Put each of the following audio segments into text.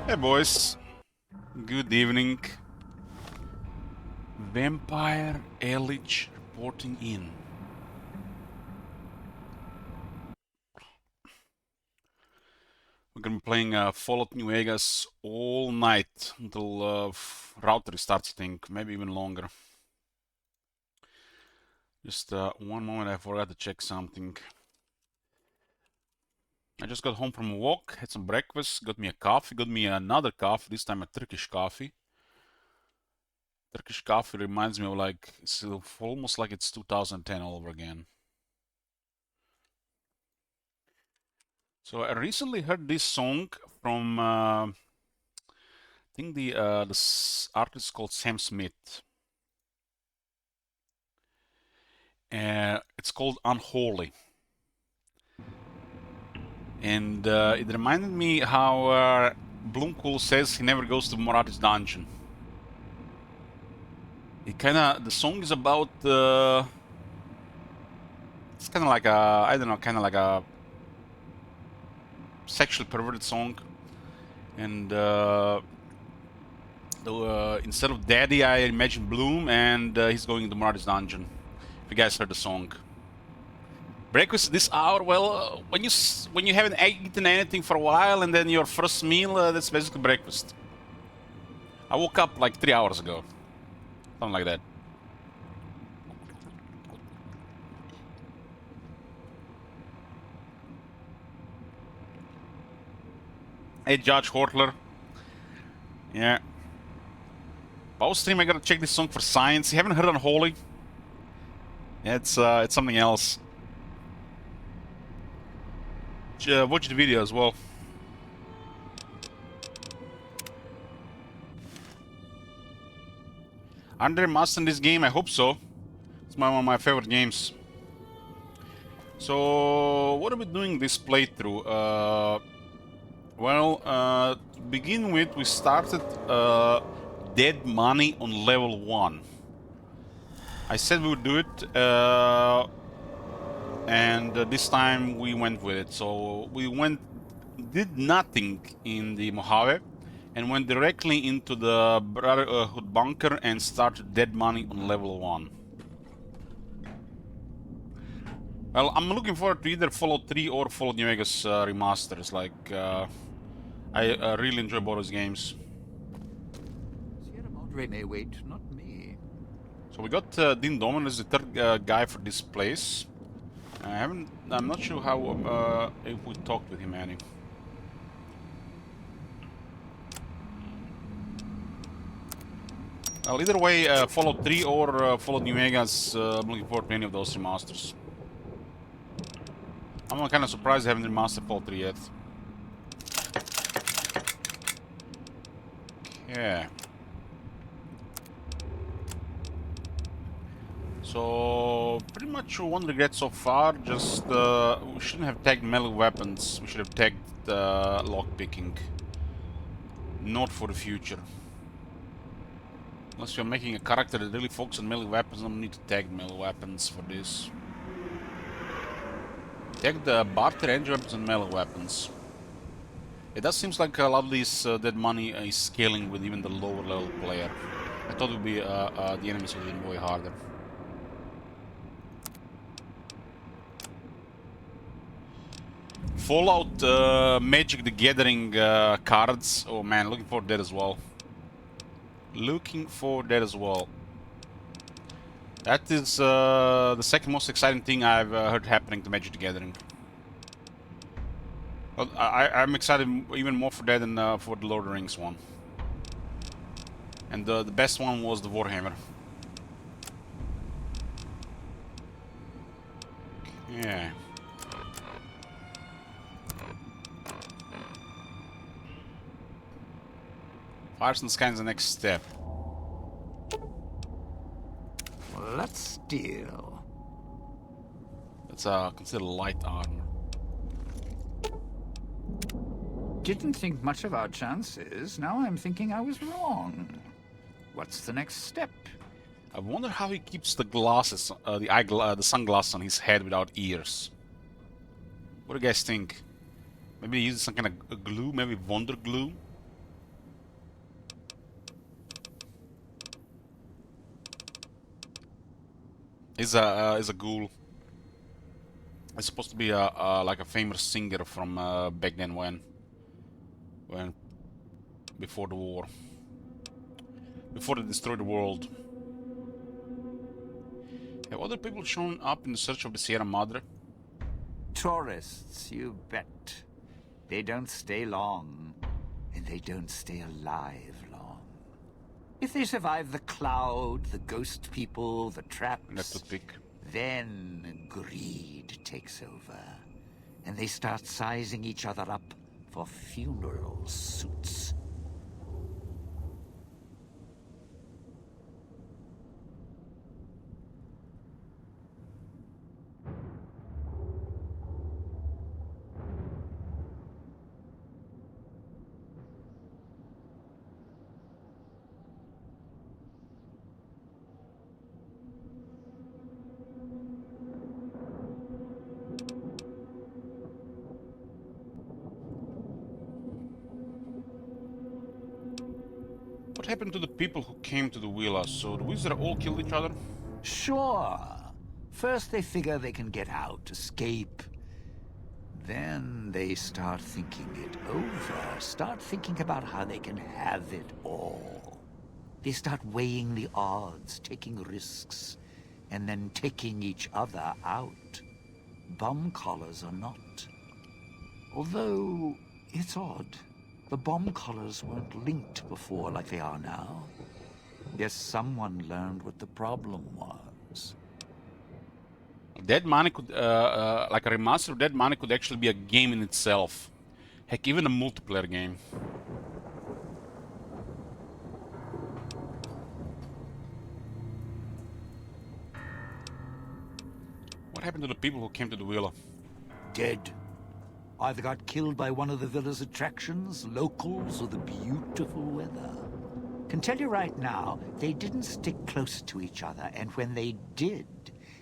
Hey boys, good evening. Vampire Elich reporting in. We're gonna be playing Fallout New Vegas all night until router restarts, I think, maybe even longer. Just one moment, I forgot to check something. I just got home from a walk, had some breakfast, got me a coffee, got me another coffee, this time a Turkish coffee. Turkish coffee reminds me of like, it's almost like it's 2010 all over again. So I recently heard this song from I think the artist is called Sam Smith. It's called Unholy, and it reminded me how Bloomcool says he never goes to Morati's dungeon. The song is about it's kind of like a, I don't know, kind of like a sexually perverted song, and instead of Daddy, I imagine Bloom, and he's going into Morati's dungeon. If you guys heard the song. Breakfast this hour? Well, when you haven't eaten anything for a while, and then your first meal, that's basically breakfast. I woke up like 3 hours ago, something like that. Hey, Judge Hortler. Yeah. Post stream, I gotta check this song for science. You haven't heard Unholy? Yeah, it's something else. Watch the video as well. Aren't there must in this game? I hope so. It's one of my favorite games. So, what are we doing this playthrough? To begin with, we started Dead Money on level 1. I said we would do it, and this time we went with it. So we did nothing in the Mojave, and went directly into the Brotherhood bunker and started Dead Money on level 1. Well, I'm looking forward to either Fallout 3 or Fallout New Vegas remasters. I really enjoy both those games. Sierra Madre may wait, not me. So we got Dean Doman as the third guy for this place. I'm not sure how if we talked with him any. Well, either way, Fallout 3 or Fallout New Vegas, I'm looking forward to any of those remasters. I'm kind of surprised they haven't remastered Fallout 3 yet. Yeah. So, pretty much one regret so far, just we shouldn't have tagged melee weapons, we should have tagged lockpicking. Not for the future. Unless you're making a character that really focuses on melee weapons, I don't need to tag melee weapons for this. Tag the barter range weapons and melee weapons. It does seem like a lot of this dead money is scaling with even the lower level player. I thought it would be the enemies would be way harder. Fallout Magic the Gathering cards. Oh man, looking for that as well. Looking for that as well. That is the second most exciting thing I've heard happening to Magic the Gathering. Well, I'm excited even more for that than for the Lord of the Rings one. And the best one was the Warhammer. Yeah. Fires in the Sky is the next step. Let's steal. That's considered light armor. Didn't think much of our chances. Now I'm thinking I was wrong. What's the next step? I wonder how he keeps the glasses, the sunglasses on his head without ears. What do you guys think? Maybe he uses some kind of glue, maybe Wonder Glue? Is a ghoul. It's supposed to be like a famous singer from back then when before the war, before they destroyed the world. Have other people shown up in the search of the Sierra Madre? Tourists, you bet. They don't stay long, and they don't stay alive long. If they survive the cloud, the ghost people, the traps, That's the pick. then greed takes over, and they start sizing each other up for funeral suits. What happened to the people who came to the villa? So the wizards all killed each other? Sure. First they figure they can get out, escape. Then they start thinking it over, start thinking about how they can have it all. They start weighing the odds, taking risks, and then taking each other out. Bomb collars are not. Although, it's odd. The bomb collars weren't linked before like they are now. Guess someone learned what the problem was. Dead Money could, like a remaster of Dead Money could actually be a game in itself. Heck, even a multiplayer game. What happened to the people who came to the villa? Dead. Either got killed by one of the villa's attractions, locals, or the beautiful weather. Can tell you right now, they didn't stick close to each other, and when they did,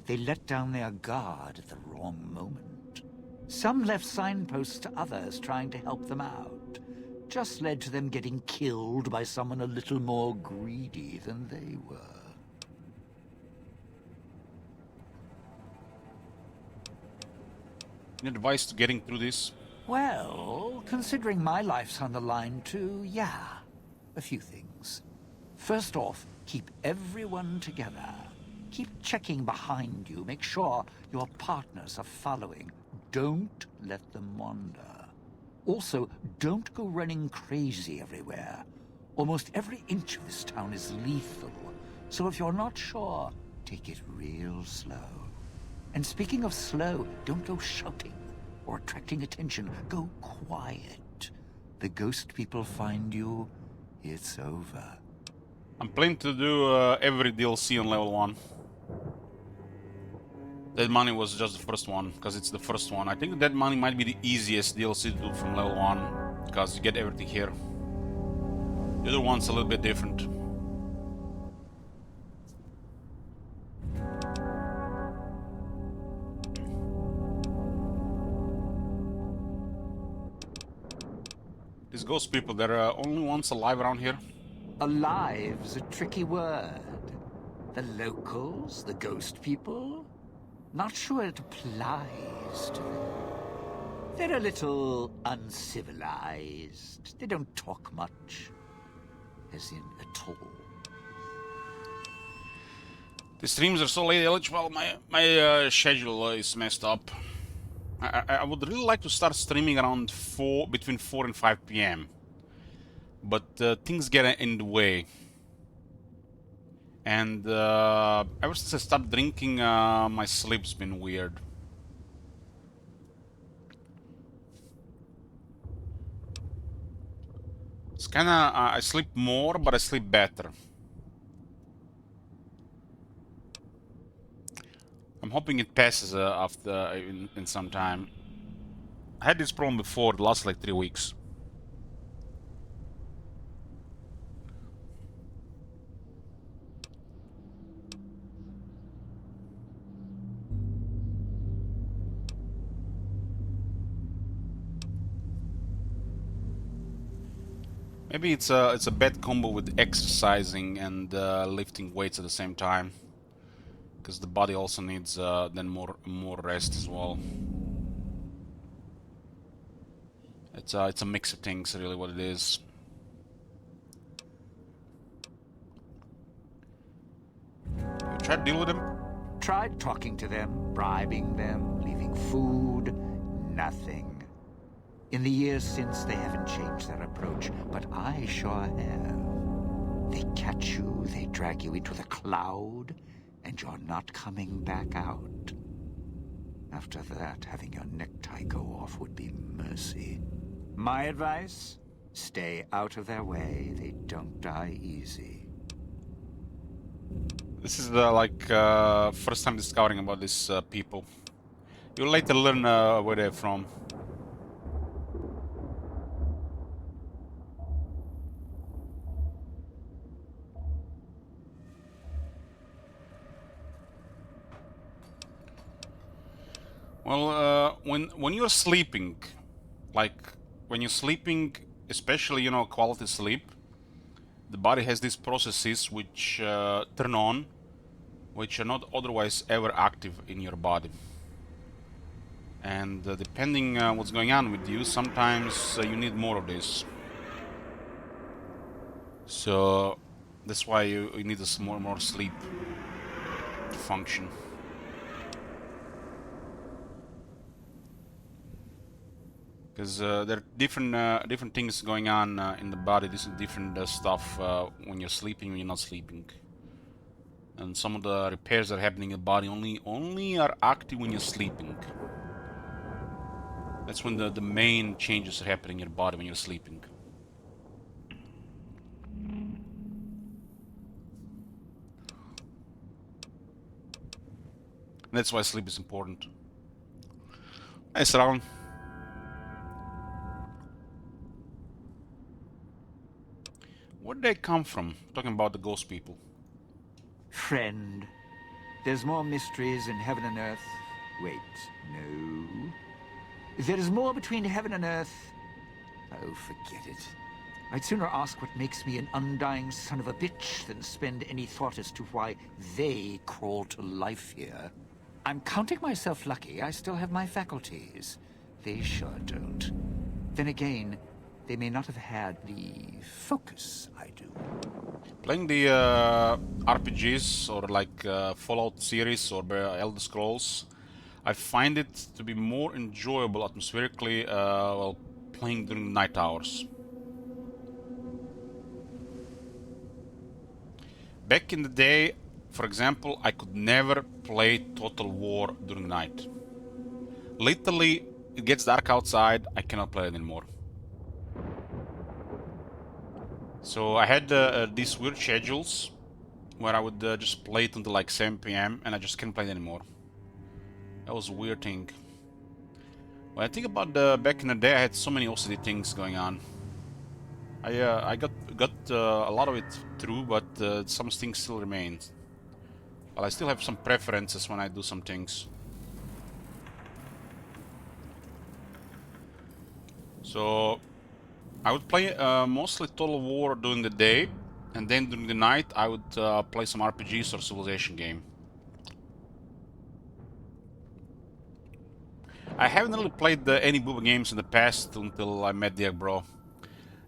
they let down their guard at the wrong moment. Some left signposts to others trying to help them out. Just led to them getting killed by someone a little more greedy than they were. Any advice to getting through this? Well, considering my life's on the line too, yeah. A few things. First off, keep everyone together. Keep checking behind you. Make sure your partners are following. Don't let them wander. Also, don't go running crazy everywhere. Almost every inch of this town is lethal. So if you're not sure, take it real slow. And speaking of slow, don't go shouting or attracting attention. Go quiet. The ghost people find you, it's over. I'm planning to do every DLC on level 1. Dead Money was just the first one, because it's the first one. I think Dead Money might be the easiest DLC to do from level 1, because you get everything here. The other one's a little bit different. These ghost people, there are only ones alive around here. Alive's a tricky word. The locals, the ghost people, not sure it applies to them. They're a little uncivilized. They don't talk much. As in, at all. The streams are so late, Ellich. Well, my schedule is messed up. I would really like to start streaming around between 4 and 5 p.m. But things get in the way. And ever since I stopped drinking, my sleep's been weird. It's kinda, I sleep more, but I sleep better. I'm hoping it passes after in some time. I had this problem before, it lasted like 3 weeks. Maybe it's a bad combo with exercising and lifting weights at the same time. because the body also needs then more rest as well. It's a mix of things, really, what it is. You try to deal with them? Tried talking to them, bribing them, leaving food. Nothing. In the years since, they haven't changed their approach, but I sure have. They catch you, they drag you into the cloud, and you're not coming back out. After that, having your necktie go off would be mercy. My advice? Stay out of their way. They don't die easy. This is the first time discovering about these people. You'll later learn where they're from. Well, when you're sleeping, when you're sleeping, especially quality sleep, the body has these processes which turn on, which are not otherwise ever active in your body. And depending what's going on with you, sometimes you need more of this. So that's why you need more sleep to function. Because there are different things going on in the body. This is different stuff when you're sleeping, when you're not sleeping. And some of the repairs that are happening in the body only are active when you're sleeping. That's when the main changes are happening in your body, when you're sleeping. And that's why sleep is important. Nice round. Where did they come from? Talking about the ghost people. Friend, there's more mysteries in heaven and earth. Wait, no. There is more between heaven and earth. Oh, forget it. I'd sooner ask what makes me an undying son of a bitch than spend any thought as to why they crawl to life here. I'm counting myself lucky I still have my faculties. They sure don't. Then again, they may not have had the focus I do. Playing the RPGs or Fallout series or Elder Scrolls, I find it to be more enjoyable atmospherically while playing during night hours. Back in the day, for example, I could never play Total War during night. Literally, it gets dark outside, I cannot play it anymore. So I had these weird schedules where I would just play it until like 7 PM and I just can't play it anymore. That was a weird thing. When I think about back in the day, I had so many OCD things going on. I got a lot of it through, but some things still remain. Well, I still have some preferences when I do some things. So I would play mostly Total War during the day, and then during the night I would play some RPGs or Civilization game. I haven't really played any Booba games in the past until I met Dear Bro.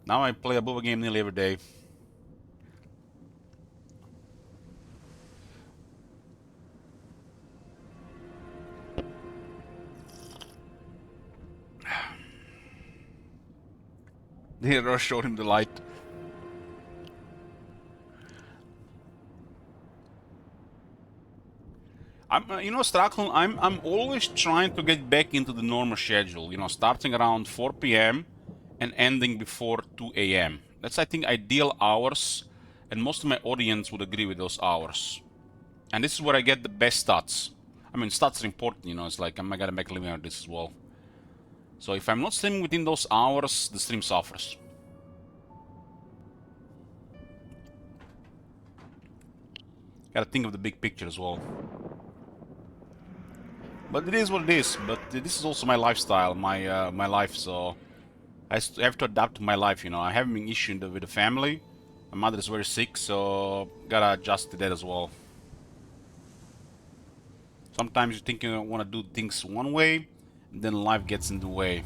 Now I play a Booba game nearly every day. Dear showed him the light. Stracklin, I'm always trying to get back into the normal schedule. Starting around 4 PM and ending before 2 AM. That's, I think, ideal hours, and most of my audience would agree with those hours. And this is where I get the best stats. I mean, stats are important, it's like I gotta make a living out of this as well. So if I'm not streaming within those hours, the stream suffers. Gotta think of the big picture as well. But it is what it is. But this is also my lifestyle, my life. So I have to adapt to my life. I have an issue with the family. My mother is very sick, so gotta adjust to that as well. Sometimes you think you want to do things one way, and then life gets in the way.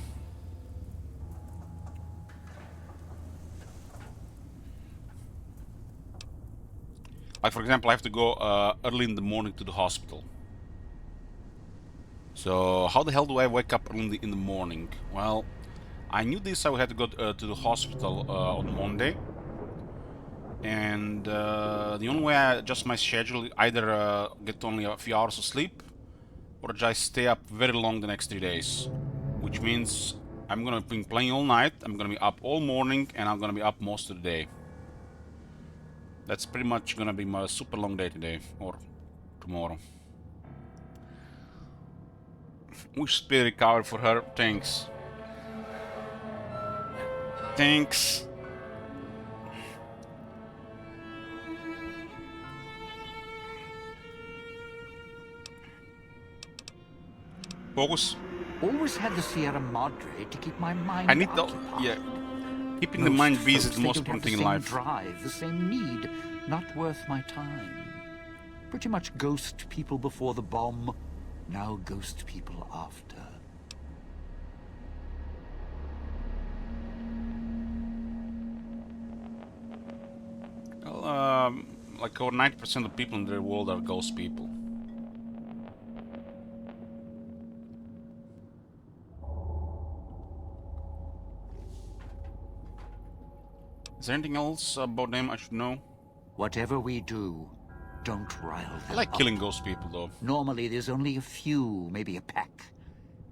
Like, for example, I have to go early in the morning to the hospital. So how the hell do I wake up early in the morning? Well, I knew this. I had to go to the hospital on Monday. And the only way I adjust my schedule, either get only a few hours of sleep, or just stay up very long the next 3 days. Which means I'm gonna be playing all night, I'm gonna be up all morning, and I'm gonna be up most of the day. That's pretty much gonna be my super long day today, or tomorrow. Wish speed recovery for her, thanks. Thanks. Focus. Always had the Sierra Madre to keep my mind I need the... occupied. yeah. Keeping the mind busy is folks, the they most don't have important the thing in same life. drive, the same need. Not worth my time. Pretty much ghost people before the bomb, now ghost people after. Well, like over 90% of people in the world are ghost people. Is there anything else about them I should know? Whatever we do, don't rile them I like up. killing ghost people though. Normally there's only a few, maybe a pack.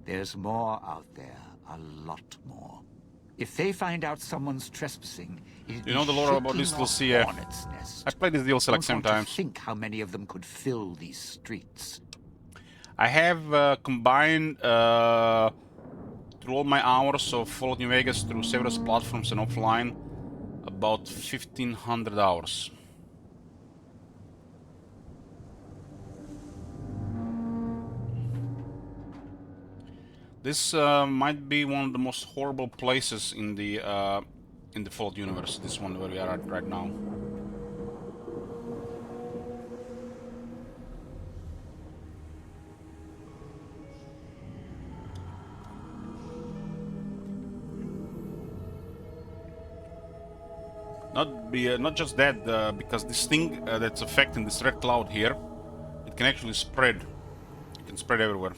There's more out there, a lot more. If they find out someone's trespassing, it'd You know the lore about this DLC? hornet's nest. I played this DLC like Don't 7 want to times. think how many of them could fill these streets. I have combined through all my hours of Fallout New Vegas through several platforms and offline about 1500 hours. This might be one of the most horrible places in the Fallout universe. This one where we are at right now. Not just that, because this thing that's affecting this red cloud here, it can actually spread. It can spread everywhere.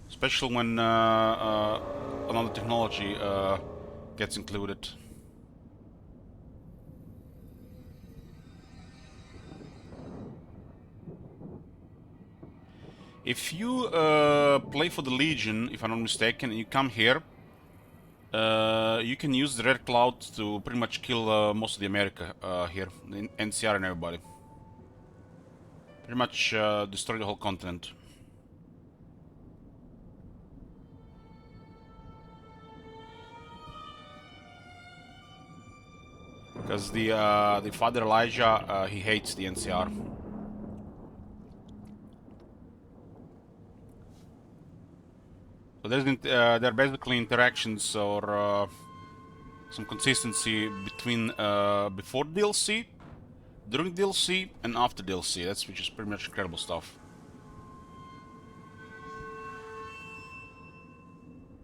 Especially when another technology gets included. If you play for the Legion, if I'm not mistaken, and you come here, you can use the red cloud to pretty much kill most of the America here, the NCR and everybody. Pretty much destroy the whole continent. Because the Father Elijah, he hates the NCR. So there are basically interactions or some consistency between before DLC, during DLC, and after DLC. Which is pretty much incredible stuff.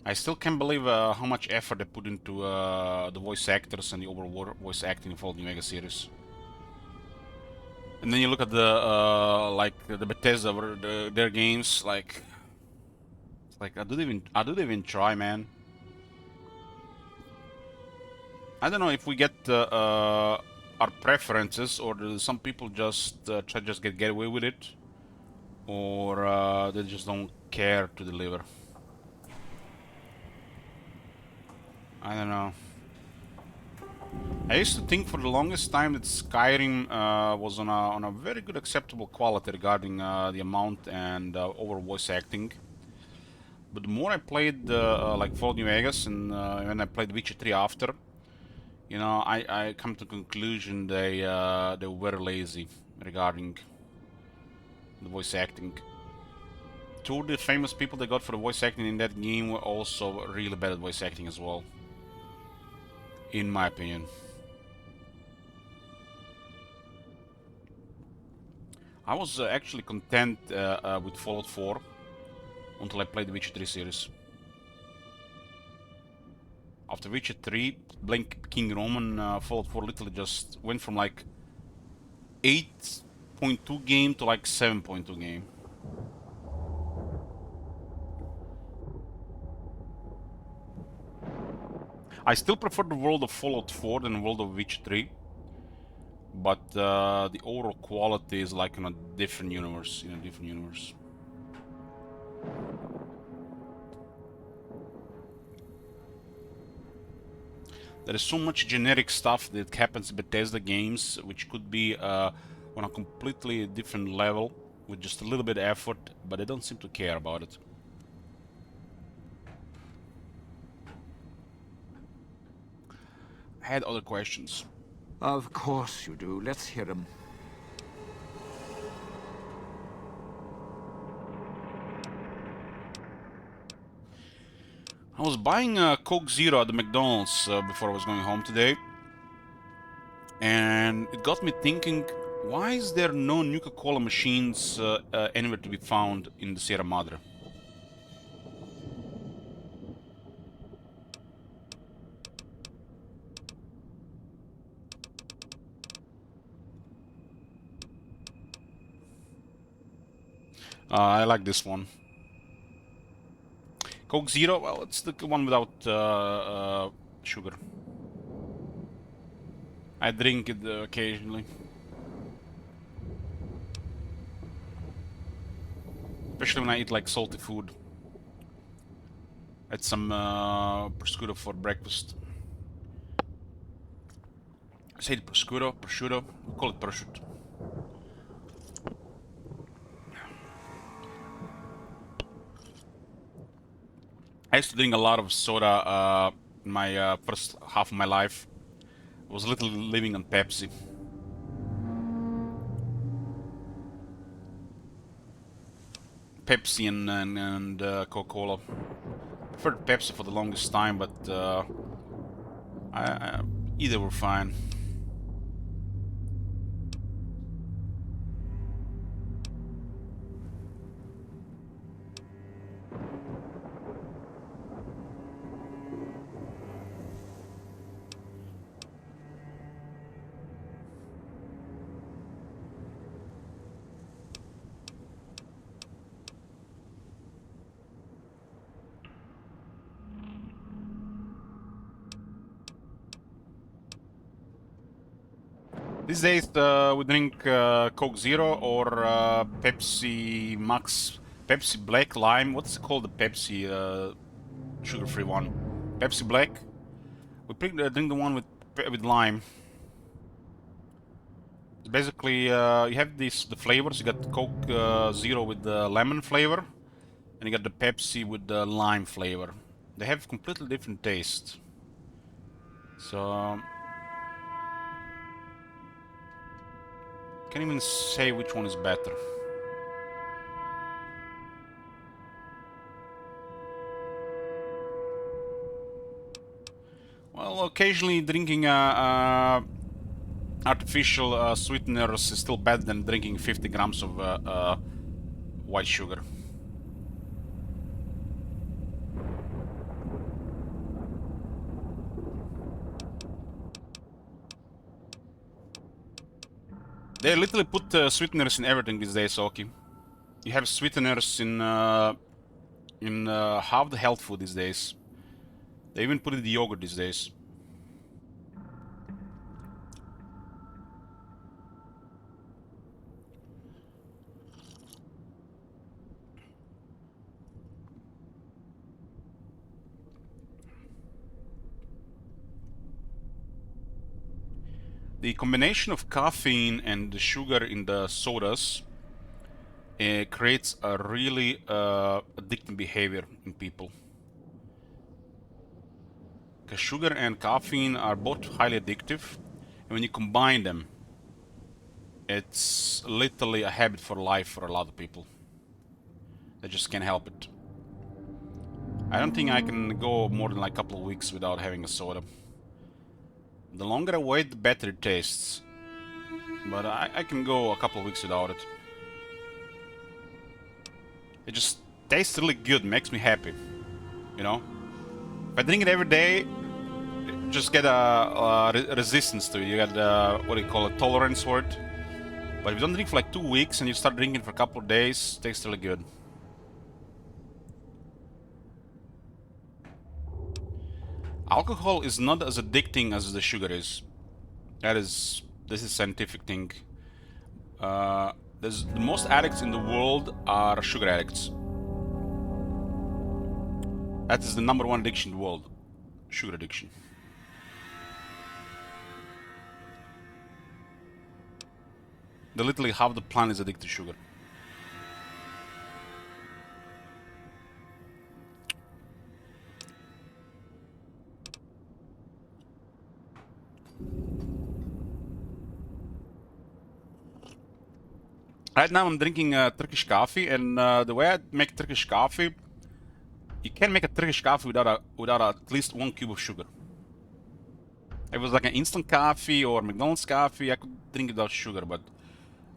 I still can't believe how much effort they put into the voice actors and the overall voice acting in Fallout New Vegas series. And then you look at the like the Bethesda, their games, like it's like I do they even try, man? I don't know if we get our preferences, or do some people just try to just get away with it, or they just don't care to deliver. I don't know. I used to think for the longest time that Skyrim was on a very good, acceptable quality regarding the amount and over voice acting. But the more I played like Fallout New Vegas and when I played Witcher 3 after, you know, I come to the conclusion they were very lazy regarding the voice acting. Two of the famous people they got for the voice acting in that game were also really bad at voice acting as well, in my opinion. I was actually content with Fallout 4 until I played the Witcher 3 series. After Witcher 3, Blink King Roman, Fallout 4 literally just went from like 8.2 game to like 7.2 game. I still prefer the world of Fallout 4 than the world of Witcher 3. But the overall quality is like in a different universe, There is so much generic stuff that happens in Bethesda games, which could be on a completely different level with just a little bit of effort, but they don't seem to care about it. I had other questions. Of course you do. Let's hear them. I was buying a Coke Zero at the McDonald's before I was going home today. And it got me thinking, why is there no Nuka-Cola machines anywhere to be found in the Sierra Madre? I like this one. Coke Zero, well, it's the one without sugar. I drink it occasionally. Especially when I eat like salty food. I had some prosciutto for breakfast. I say prosciutto, we call it prosciutto. I used to drink a lot of soda in my first half of my life. I was literally living on Pepsi. Pepsi and Coca-Cola. Preferred Pepsi for the longest time, but either were fine. These days we drink Coke Zero or Pepsi Max, Pepsi Black Lime. What's it called? The Pepsi sugar-free one. Pepsi Black. We drink the one with lime. Basically, you have the flavors. You got the Coke Zero with the lemon flavor, and you got the Pepsi with the lime flavor. They have completely different taste. So can't even say which one is better. Well, occasionally drinking artificial sweeteners is still better than drinking 50 grams of white sugar. They literally put sweeteners in everything these days, Oki. You have sweeteners in half the health food these days. They even put it in the yogurt these days. The combination of caffeine and the sugar in the sodas creates a really addictive behavior in people. Because sugar and caffeine are both highly addictive, and when you combine them, it's literally a habit for life for a lot of people. They just can't help it. I don't think I can go more than like a couple of weeks without having a soda. The longer I wait, the better it tastes. But I can go a couple of weeks without it. It just tastes really good, makes me happy. You know? If I drink it every day, you just get a resistance to it. You get what do you call it, tolerance for it. But if you don't drink for like 2 weeks and you start drinking for a couple of days, it tastes really good. Alcohol is not as addicting as the sugar is. This is scientific thing. The most addicts in the world are sugar addicts. That is the #1 addiction in the world, sugar addiction. Literally half the planet is addicted to sugar. Right now I'm drinking Turkish coffee, and the way I make Turkish coffee, you can't make a Turkish coffee without at least 1 cube of sugar. If it was like an instant coffee or McDonald's coffee, I could drink it without sugar, but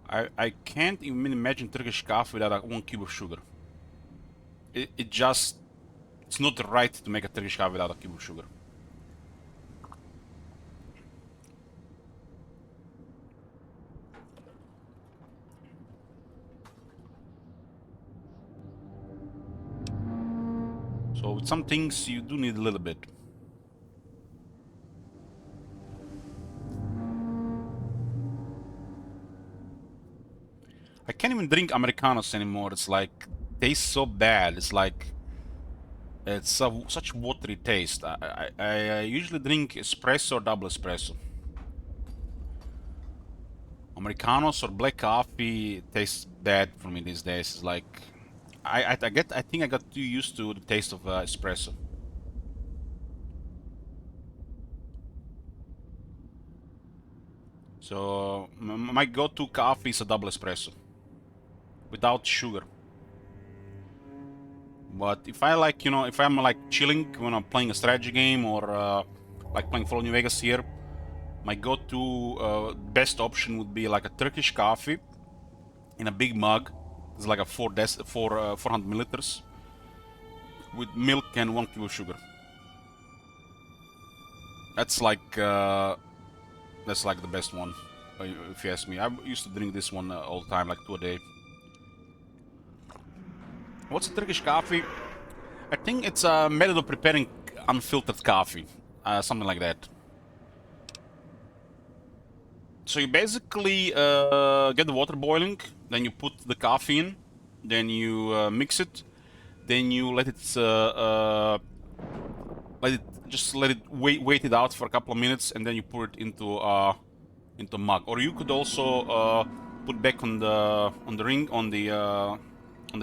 I can't even imagine Turkish coffee without 1 cube of sugar. It's not right to make a Turkish coffee without a cube of sugar. So with some things you do need a little bit. I can't even drink Americanos anymore. It's like, tastes so bad. It's like, it's such watery taste. I usually drink espresso or double espresso. Americanos or black coffee tastes bad for me these days. It's like, I think I got too used to the taste of espresso. So my go-to coffee is a double espresso without sugar. But if I like, if I'm like chilling when I'm playing a strategy game or like playing Fallout New Vegas here, my go-to best option would be like a Turkish coffee in a big mug. It's like a 400 milliliters with milk and 1 cube of sugar. That's like the best one, if you ask me. I used to drink this one all the time, like 2 a day. What's a Turkish coffee? I think it's a method of preparing unfiltered coffee, something like that. So you basically get the water boiling, then you put the coffee in, then you mix it, then you let it wait it out for a couple of minutes, and then you pour it into a mug. Or you could also put back on the ring on the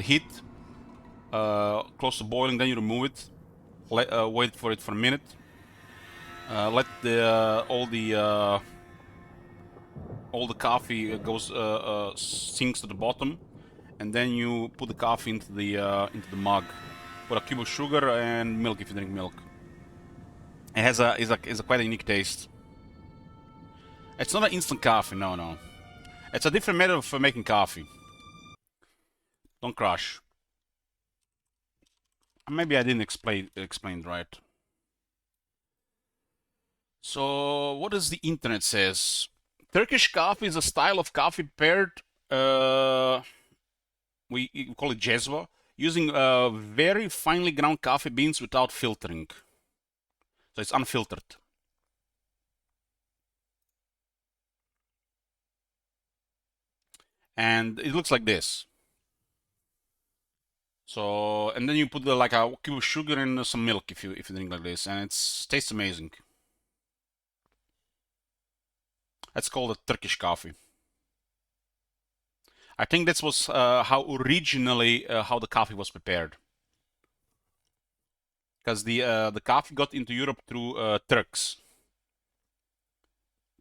heat, close to boiling. Then you remove it, wait for it for a minute, let all the coffee goes sinks to the bottom, and then you put the coffee into the mug. Put a cube of sugar and milk if you drink milk. It has a quite a unique taste. It's not an instant coffee, no. It's a different method of making coffee. Don't crush. Maybe I didn't explain it right. So what does the internet says? Turkish coffee is a style of coffee prepared, we call it jezva, using very finely ground coffee beans without filtering. So it's unfiltered. And it looks like this. So, and then you put like a cube of sugar and some milk if you drink like this, and it tastes amazing. That's called a Turkish coffee. I think that was how originally how the coffee was prepared, because the coffee got into Europe through Turks.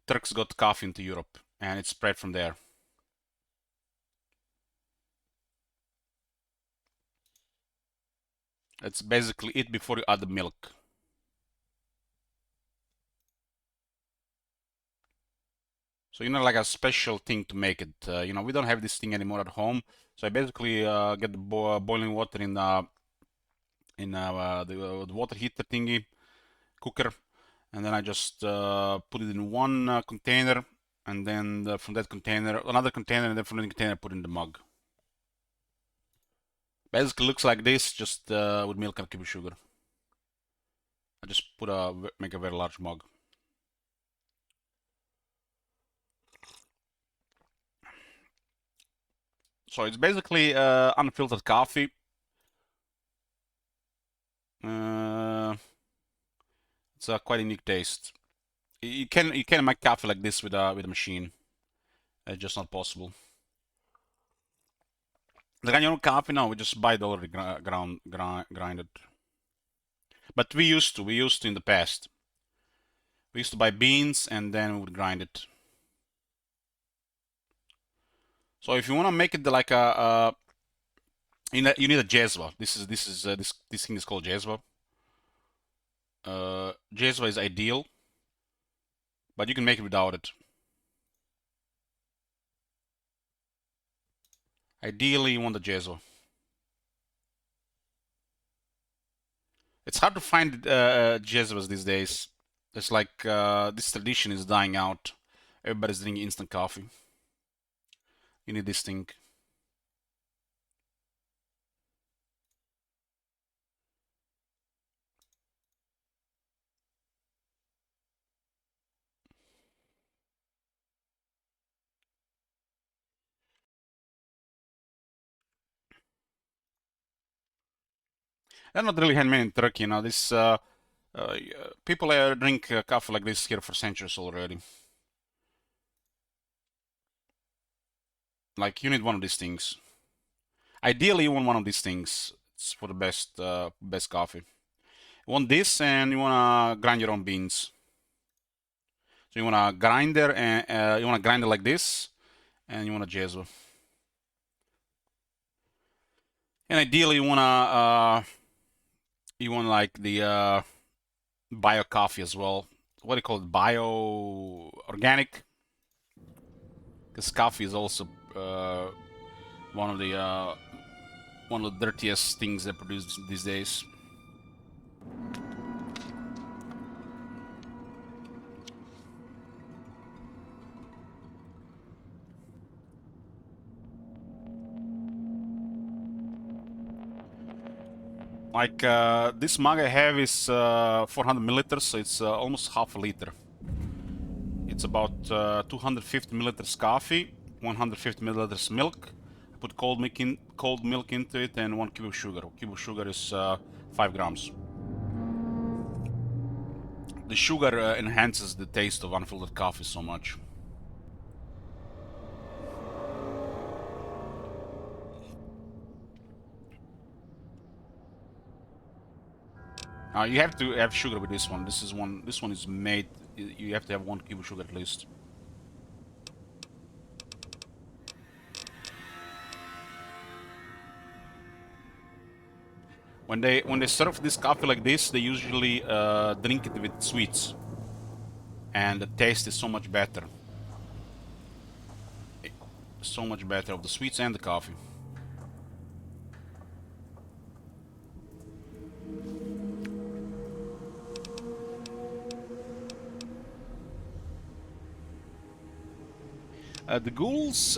Turks got coffee into Europe, and it spread from there. That's basically it before you add the milk. So, like a special thing to make it. We don't have this thing anymore at home. So I basically get the boiling water in the water heater thingy, cooker, and then I just put it in one container, and then from that container, another container, and then from the container, put in the mug. Basically looks like this, just with milk and cube sugar. I just make a very large mug. So it's basically unfiltered coffee. It's a quite unique taste. You can make coffee like this with a machine. It's just not possible. The Gagnon coffee, no, we just buy it already grinded. But we used to in the past. We used to buy beans and then we would grind it. So if you want to make it like you need a jezwa. This thing is called jezwa. Jezwa is ideal, but you can make it without it. Ideally, you want the jezwa. It's hard to find jezwas these days. It's like this tradition is dying out. Everybody's drinking instant coffee. You need this thing. They're not really handmade in Turkey, you know. This people drink coffee like this here for centuries already. Like you need one of these things. Ideally, you want one of these things. It's for the best coffee. You want this, and you wanna grind your own beans. So you want a grinder, and you want a grinder like this, and you want a jezwa. And ideally, you want like the bio coffee as well. What do you call it? Bio organic. Because coffee is also one of the dirtiest things they produce these days. Like this mug I have is 400 milliliters, so it's almost half a liter. It's about 250 milliliters coffee, 150 milliliters milk. I put cold milk into it, and 1 cube of sugar. A cube of sugar is 5 grams. The sugar enhances the taste of unfiltered coffee so much. You have to have sugar with this one. This one is made. You have to have 1 cube of sugar at least. When they serve this coffee like this, they usually drink it with sweets, and the taste is so much better. So much better of the sweets and the coffee. The ghouls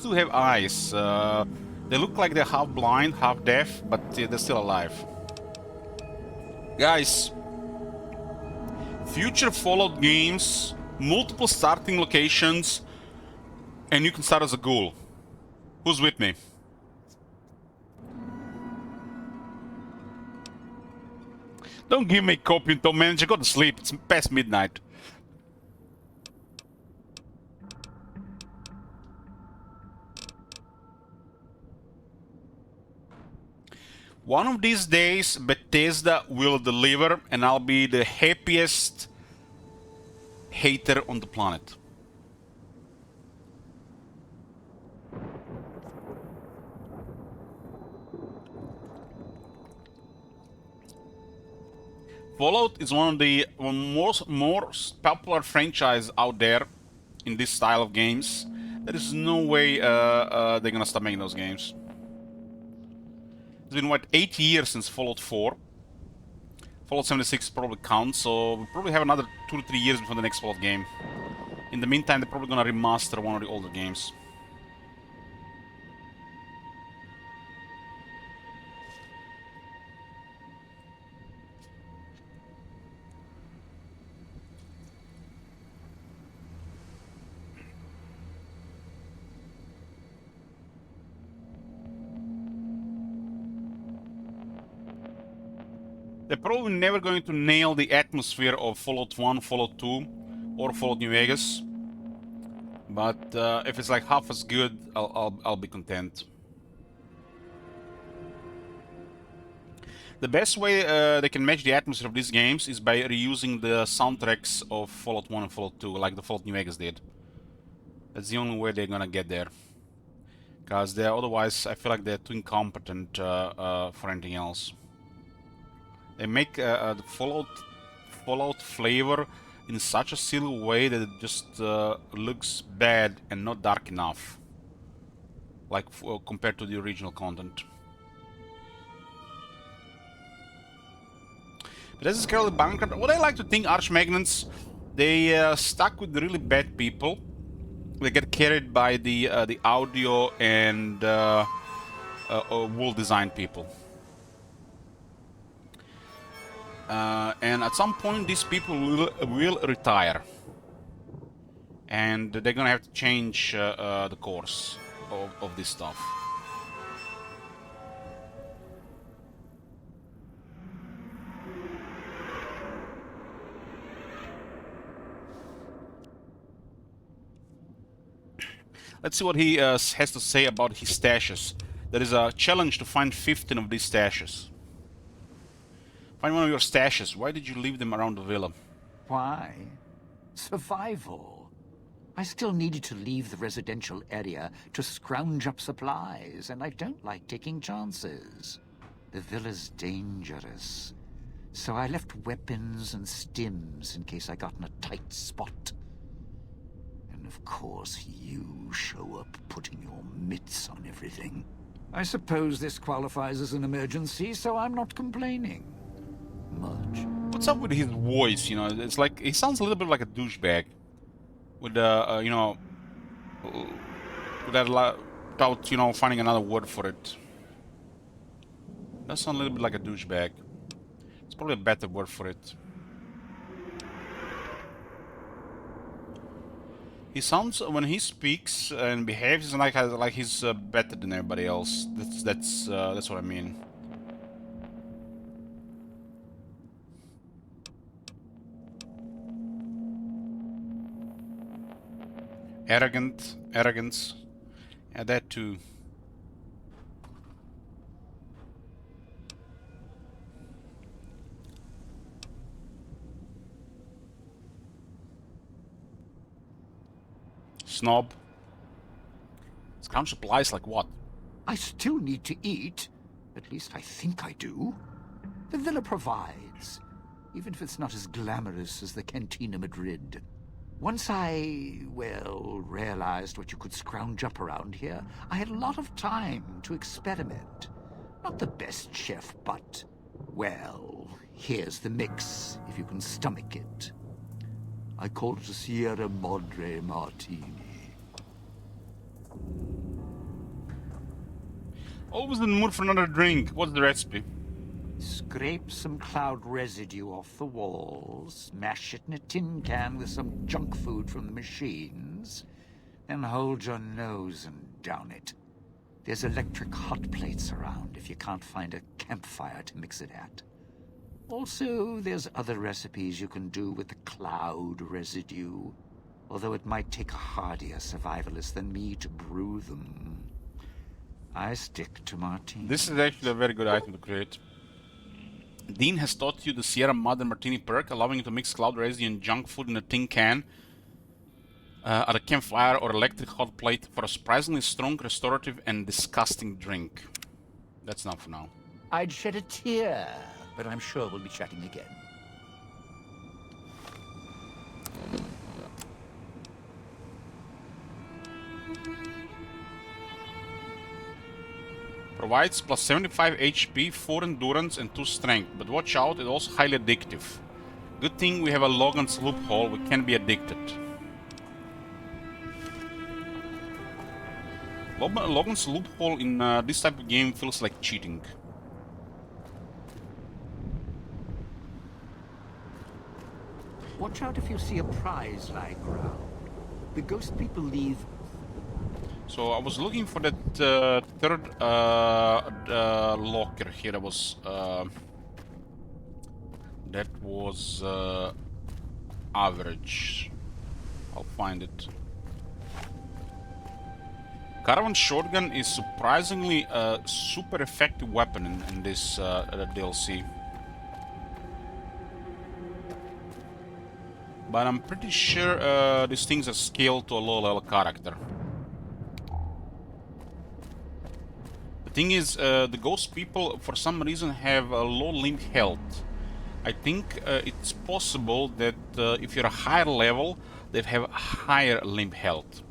do have eyes. They look like they're half blind, half deaf, but they're still alive. Guys, future Fallout games, multiple starting locations, and you can start as a ghoul. Who's with me? Don't give me copy, man. You go to sleep. It's past midnight. One of these days, Bethesda will deliver, and I'll be the happiest hater on the planet. Fallout is one of the most popular franchise out there in this style of games. There is no way they're gonna stop making those games. It's been, what, 8 years since Fallout 4. Fallout 76 probably counts, so we'll probably have another 2 to 3 years before the next Fallout game. In the meantime, they're probably gonna remaster one of the older games. They're probably never going to nail the atmosphere of Fallout 1, Fallout 2, or Fallout New Vegas. But if it's like half as good, I'll be content. The best way they can match the atmosphere of these games is by reusing the soundtracks of Fallout 1 and Fallout 2, like the Fallout New Vegas did. That's the only way they're gonna get there. Because they're otherwise, I feel like they're too incompetent for anything else. They make the Fallout flavor in such a silly way that it just looks bad and not dark enough, like compared to the original content. But as is Carol Bankert, what I like to think, Archmagnans, they stuck with the really bad people. They get carried by the audio and world design people. And at some point, these people will retire, and they're gonna have to change the course of this stuff. Let's see what he has to say about his stashes. There is a challenge to find 15 of these stashes. Find one of your stashes. Why did you leave them around the villa? Why? Survival. I still needed to leave the residential area to scrounge up supplies, and I don't like taking chances. The villa's dangerous, so I left weapons and stims in case I got in a tight spot. And of course, you show up putting your mitts on everything. I suppose this qualifies as an emergency, so I'm not complaining much. What's up with his voice? You know, it's like he sounds a little bit like a douchebag. With you know, without finding another word for it. That sounds a little bit like a douchebag. It's probably a better word for it. He sounds, when he speaks and behaves, like he's better than everybody else. That's what I mean. Arrogance. Yeah, that too. Snob. Scrounge supplies like what? I still need to eat. At least I think I do. The villa provides, even if it's not as glamorous as the Cantina Madrid. Once I, well, realized what you could scrounge up around here, I had a lot of time to experiment. Not the best chef, but, well, here's the mix, if you can stomach it. I call it a Sierra Madre Martini. Always in the mood for another drink. What's the recipe? Scrape some cloud residue off the walls, mash it in a tin can with some junk food from the machines, then hold your nose and down it. There's electric hot plates around if you can't find a campfire to mix it at. Also, there's other recipes you can do with the cloud residue, although it might take a hardier survivalist than me to brew them. I stick to martini. This is actually a very good item to create. Dean has taught you the Sierra Madre Martini perk, allowing you to mix cloud residue and junk food in a tin can at a campfire or electric hot plate for a surprisingly strong, restorative, and disgusting drink. That's not for now. I'd shed a tear, but I'm sure we'll be chatting again. Provides plus 75 HP, 4 endurance, and 2 strength. But watch out, it's also highly addictive. Good thing we have a Logan's loophole, we can be addicted. Logan's loophole in this type of game feels like cheating. Watch out if you see a prize lying around. The ghost people leave. So I was looking for that third locker here. That was average. I'll find it. Caravan shotgun is surprisingly a super effective weapon in this DLC. But I'm pretty sure these things are scaled to a low level character. The thing is, the ghost people for some reason have a low limb health. I think it's possible that if you're a higher level, they have higher limb health.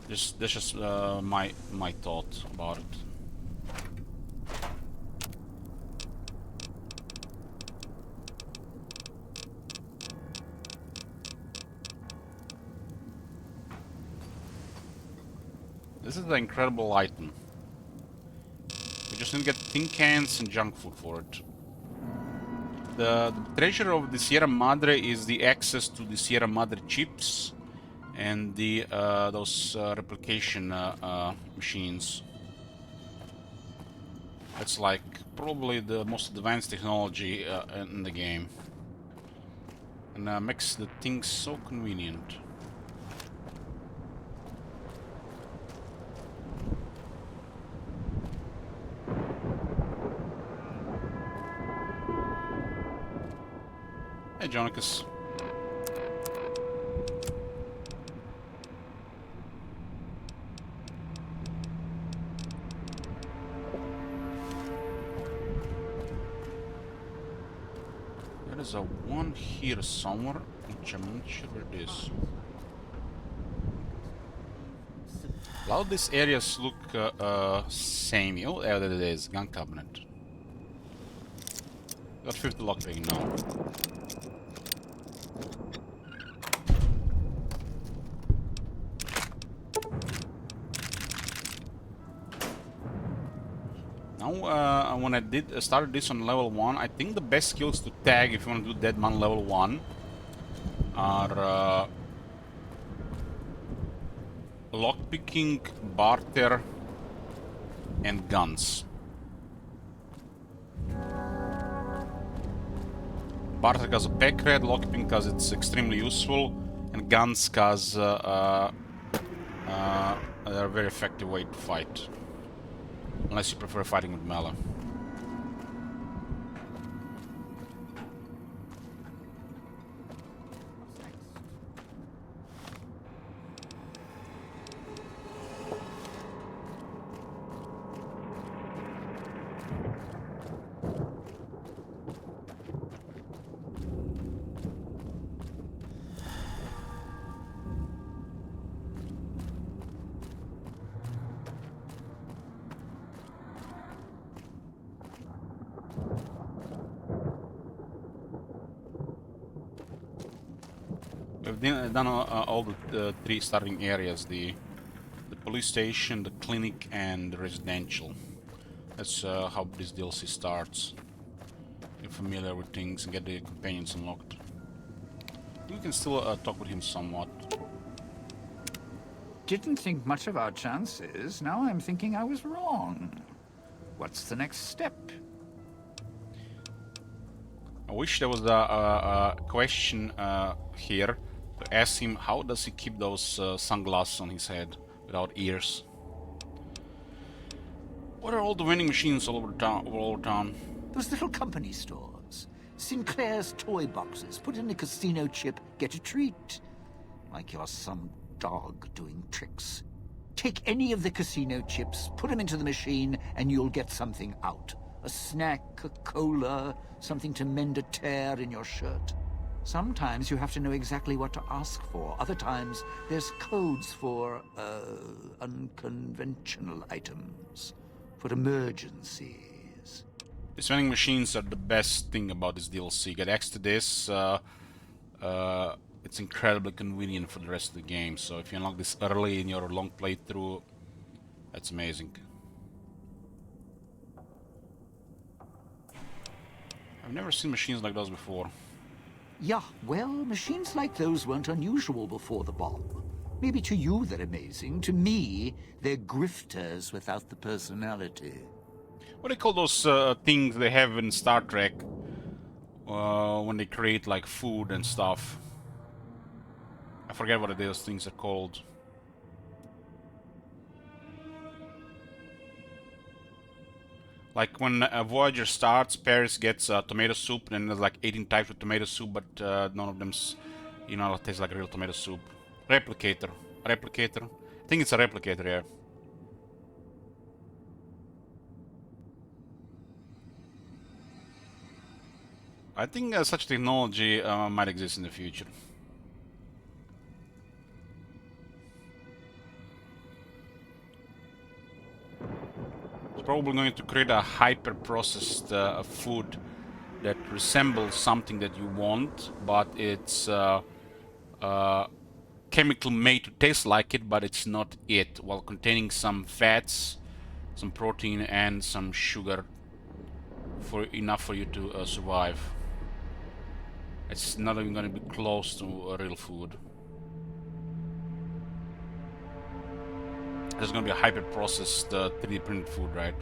That's just my thought about it. This is an incredible item. We just need to get tin cans and junk food for it. The treasure of the Sierra Madre is the access to the Sierra Madre chips and the those replication machines. It's like probably the most advanced technology in the game, and makes the things so convenient. Hey, Jonicus. There is a one here somewhere, which I'm not sure where it is. A lot of these areas look same. Oh, there it is, gun cabinet. Got 50 lockpicking now. Now, when I started this on level 1, I think the best skills to tag if you want to do Deadman level 1 are lockpicking, barter, and guns. Barter because of pack red, lockpicking because it's extremely useful, and guns because they're a very effective way to fight. Unless you prefer fighting with melee. We've done all the three starting areas, the police station, the clinic, and the residential. That's how this DLC starts. Get familiar with things and get the companions unlocked. We can still talk with him somewhat. Didn't think much of our chances. Now I'm thinking I was wrong. What's the next step? I wish there was a question here to ask him how does he keep those sunglasses on his head without ears. What are all the vending machines all over town? Those little company stores. Sinclair's toy boxes. Put in a casino chip, get a treat. Like you're some dog doing tricks. Take any of the casino chips, put them into the machine, and you'll get something out. A snack, a cola, something to mend a tear in your shirt. Sometimes you have to know exactly what to ask for. Other times, there's codes for, unconventional items. for emergencies. These vending machines are the best thing about this DLC. Get access to this. It's incredibly convenient for the rest of the game. So if you unlock this early in your long playthrough, that's amazing. I've never seen machines like those before. Yeah, well, machines like those weren't unusual before the bomb. Maybe to you they're amazing. To me, they're grifters without the personality. What do they call those things they have in Star Trek when they create like food and stuff? I forget what those things are called. Like when Voyager starts, Paris gets tomato soup, and then there's like 18 types of tomato soup, but none of them's, tastes like real tomato soup. Replicator. Replicator. I think it's a replicator, yeah. I think such technology might exist in the future. It's probably going to create a hyper-processed food that resembles something that you want, but it's chemical made to taste like it, but it's not it, while containing some fats, some protein, and some sugar for enough for you to survive. It's not even going to be close to real food. There's going to be a hyper-processed 3D printed food, right?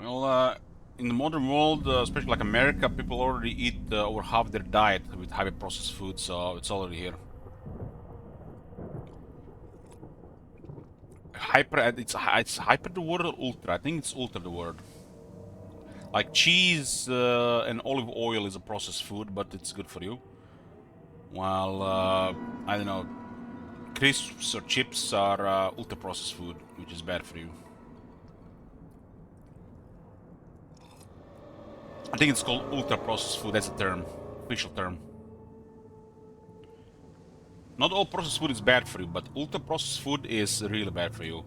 Well, in the modern world, especially like America, people already eat over half their diet with hyper-processed food, so it's already here. It's hyper the word or ultra? I think it's ultra the word. Like cheese and olive oil is a processed food, but it's good for you. While, I don't know, crisps or chips are ultra processed food, which is bad for you. I think it's called ultra processed food, that's a term, official term. Not all processed food is bad for you, but ultra processed food is really bad for you.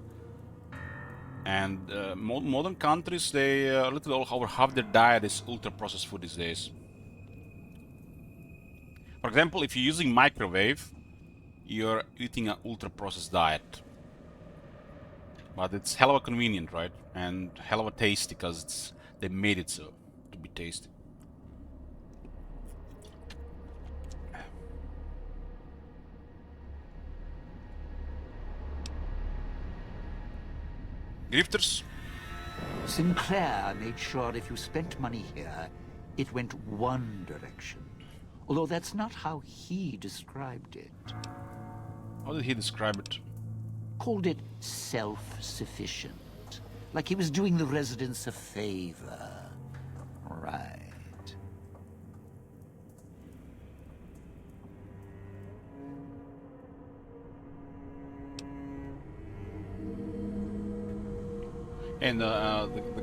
And modern countries, they a little over half their diet is ultra processed food these days. For example, if you're using microwave, you're eating an ultra processed diet. But it's hell of a convenient, right? And hell of a tasty because they made it so to be tasty. Grifters? Sinclair made sure if you spent money here, it went one direction. Although that's not how he described it. How did he describe it? Called it self-sufficient. Like he was doing the residents a favor. Right. And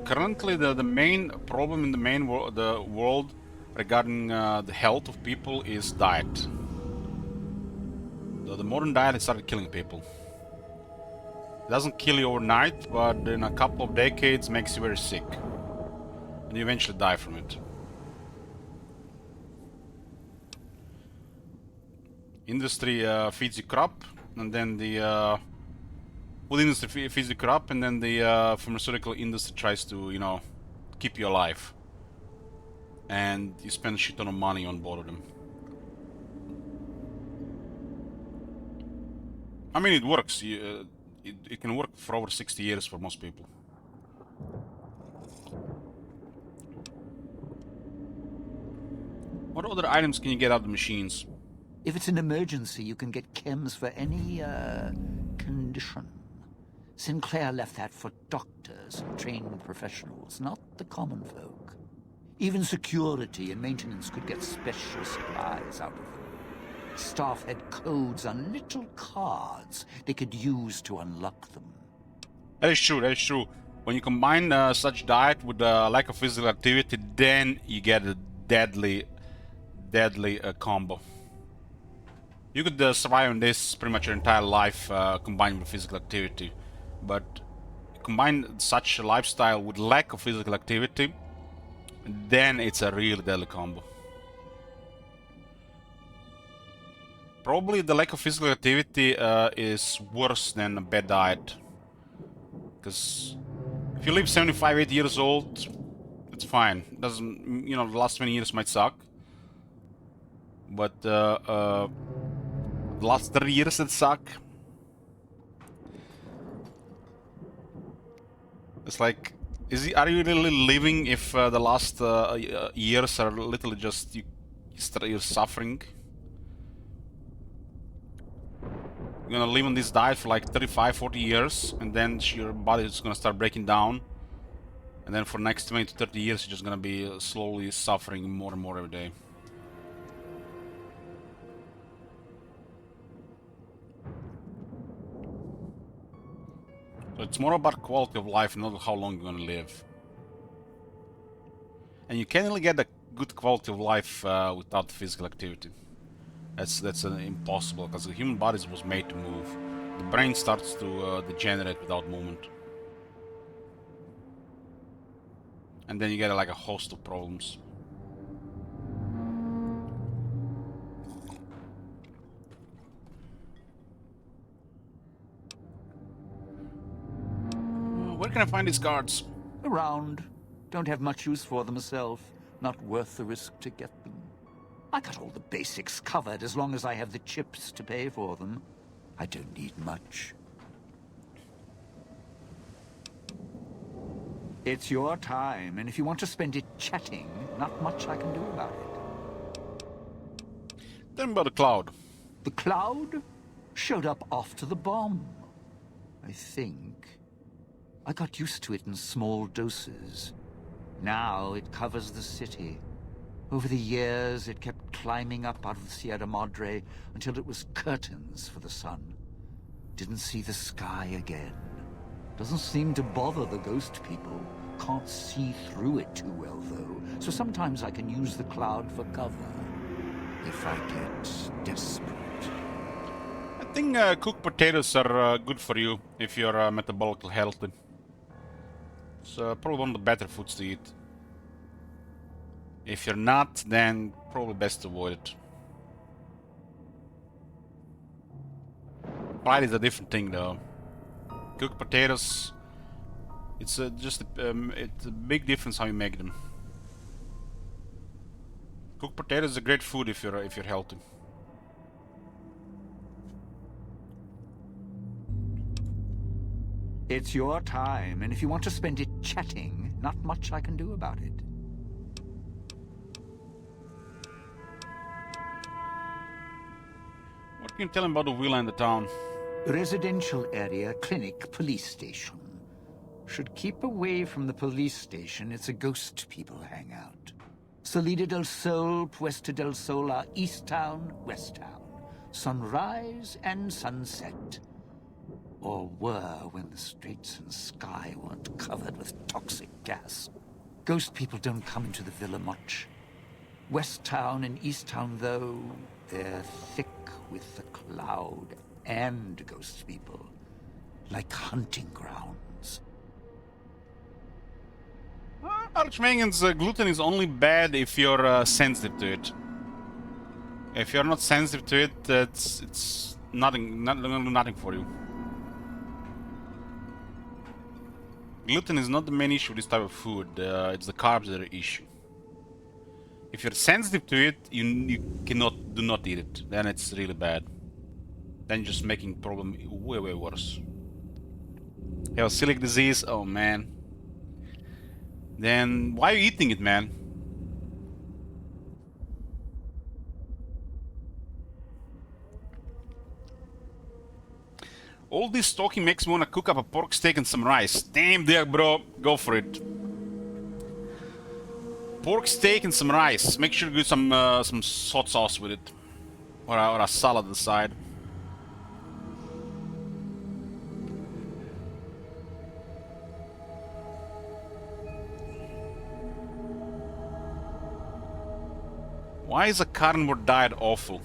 currently the main problem in the world regarding the health of people is diet. The modern diet has started killing people. It doesn't kill you overnight, but in a couple of decades makes you very sick. And you eventually die from it. Industry feeds you crap, and then the food industry feeds you crap, and then the pharmaceutical industry tries to, keep you alive. And you spend a shit ton of money on both of them. I mean, it works. It can work for over 60 years for most people. What other items can you get out of the machines? If it's an emergency, you can get chems for any, condition. Sinclair left that for doctors and trained professionals, not the common folk. Even security and maintenance could get special supplies out of them. Staff had codes on little cards they could use to unlock them. That is true, that is true. When you combine such diet with lack of physical activity, then you get a deadly combo. You could survive on this pretty much your entire life combined with physical activity. But combine such a lifestyle with lack of physical activity, then it's a really deadly combo. Probably the lack of physical activity is worse than a bad diet. Because if you live 75, 80 years old, it's fine. It doesn't, you know, the last 20 years might suck. But the last 30 years that suck. It's like, are you really living if the last years are literally just you're suffering? You're gonna live on this diet for like 35, 40 years, and then your body is gonna start breaking down. And then for the next 20 to 30 years, you're just gonna be slowly suffering more and more every day. So it's more about quality of life, not how long you're gonna live. And you can't really get a good quality of life without physical activity. That's impossible, because the human body was made to move. The brain starts to degenerate without movement. And then you get like a host of problems. Where can I find these cards? Around. Don't have much use for them myself. Not worth the risk to get them. I got all the basics covered as long as I have the chips to pay for them. I don't need much. It's your time, and if you want to spend it chatting, not much I can do about it. Tell me about the cloud. The cloud showed up after the bomb, I think. I got used to it in small doses. Now it covers the city. Over the years, it kept climbing up out of the Sierra Madre until it was curtains for the sun. Didn't see the sky again. Doesn't seem to bother the ghost people. Can't see through it too well, though. So sometimes I can use the cloud for cover. If I get desperate. I think cooked potatoes are good for you if you're metabolically healthy. It's probably one of the better foods to eat. If you're not, then probably best to avoid it. Fried is a different thing, though. Cooked potatoes, it's it's a big difference how you make them. Cooked potatoes is a great food if you're healthy. It's your time, and if you want to spend it chatting, not much I can do about it. What can you tell him about the villa in the town? Residential area, clinic, police station. Should keep away from the police station. It's a ghost people hangout. Salida del Sol, Puesta del Sol are East Town, West Town. Sunrise and sunset. Or were when the streets and sky weren't covered with toxic gas. Ghost people don't come into the villa much. West Town and East Town, though, they're thick with the cloud and ghost people. Like hunting grounds. Archmagan's gluten is only bad if you're sensitive to it. If you're not sensitive to it, it's nothing, gonna do nothing for you. Gluten is not the main issue with this type of food, it's the carbs that are the issue. If you're sensitive to it, you do not eat it. Then it's really bad. Then you're just making problem way worse. You have celiac disease, oh man. Then why are you eating it, man? All this talking makes me wanna cook up a pork steak and some rice. Damn, there, bro, go for it. Pork steak and some rice. Make sure to do some hot sauce with it, or a salad on the side. Why is a carnivore diet awful?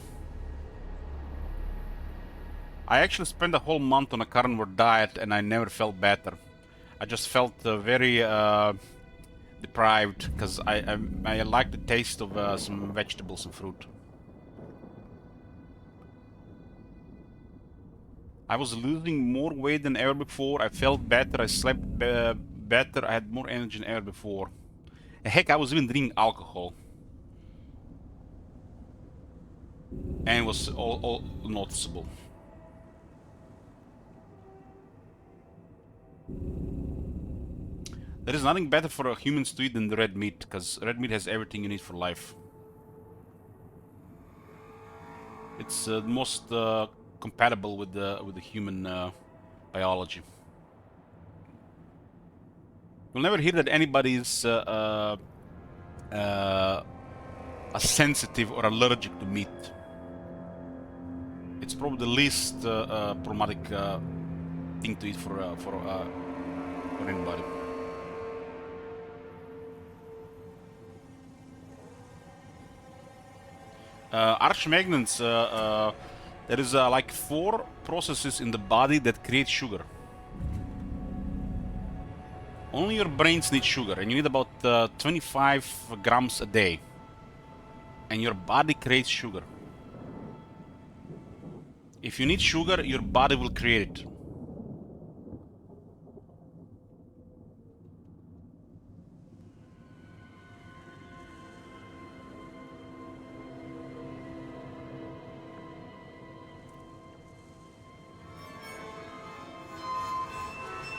I actually spent a whole month on a carnivore diet and I never felt better. I just felt very deprived because I like the taste of some vegetables and fruit. I was losing more weight than ever before. I felt better. I slept better. I had more energy than ever before. Heck, I was even drinking alcohol. And it was all noticeable. There is nothing better for humans to eat than the red meat, because red meat has everything you need for life. It's most compatible with the human biology. You'll never hear that anybody is sensitive or allergic to meat. It's probably the least problematic thing to eat for anybody. Archmagnans, there is like 4 processes in the body that create sugar. Only your brains need sugar, and you need about 25 grams a day. And your body creates sugar. If you need sugar, your body will create it.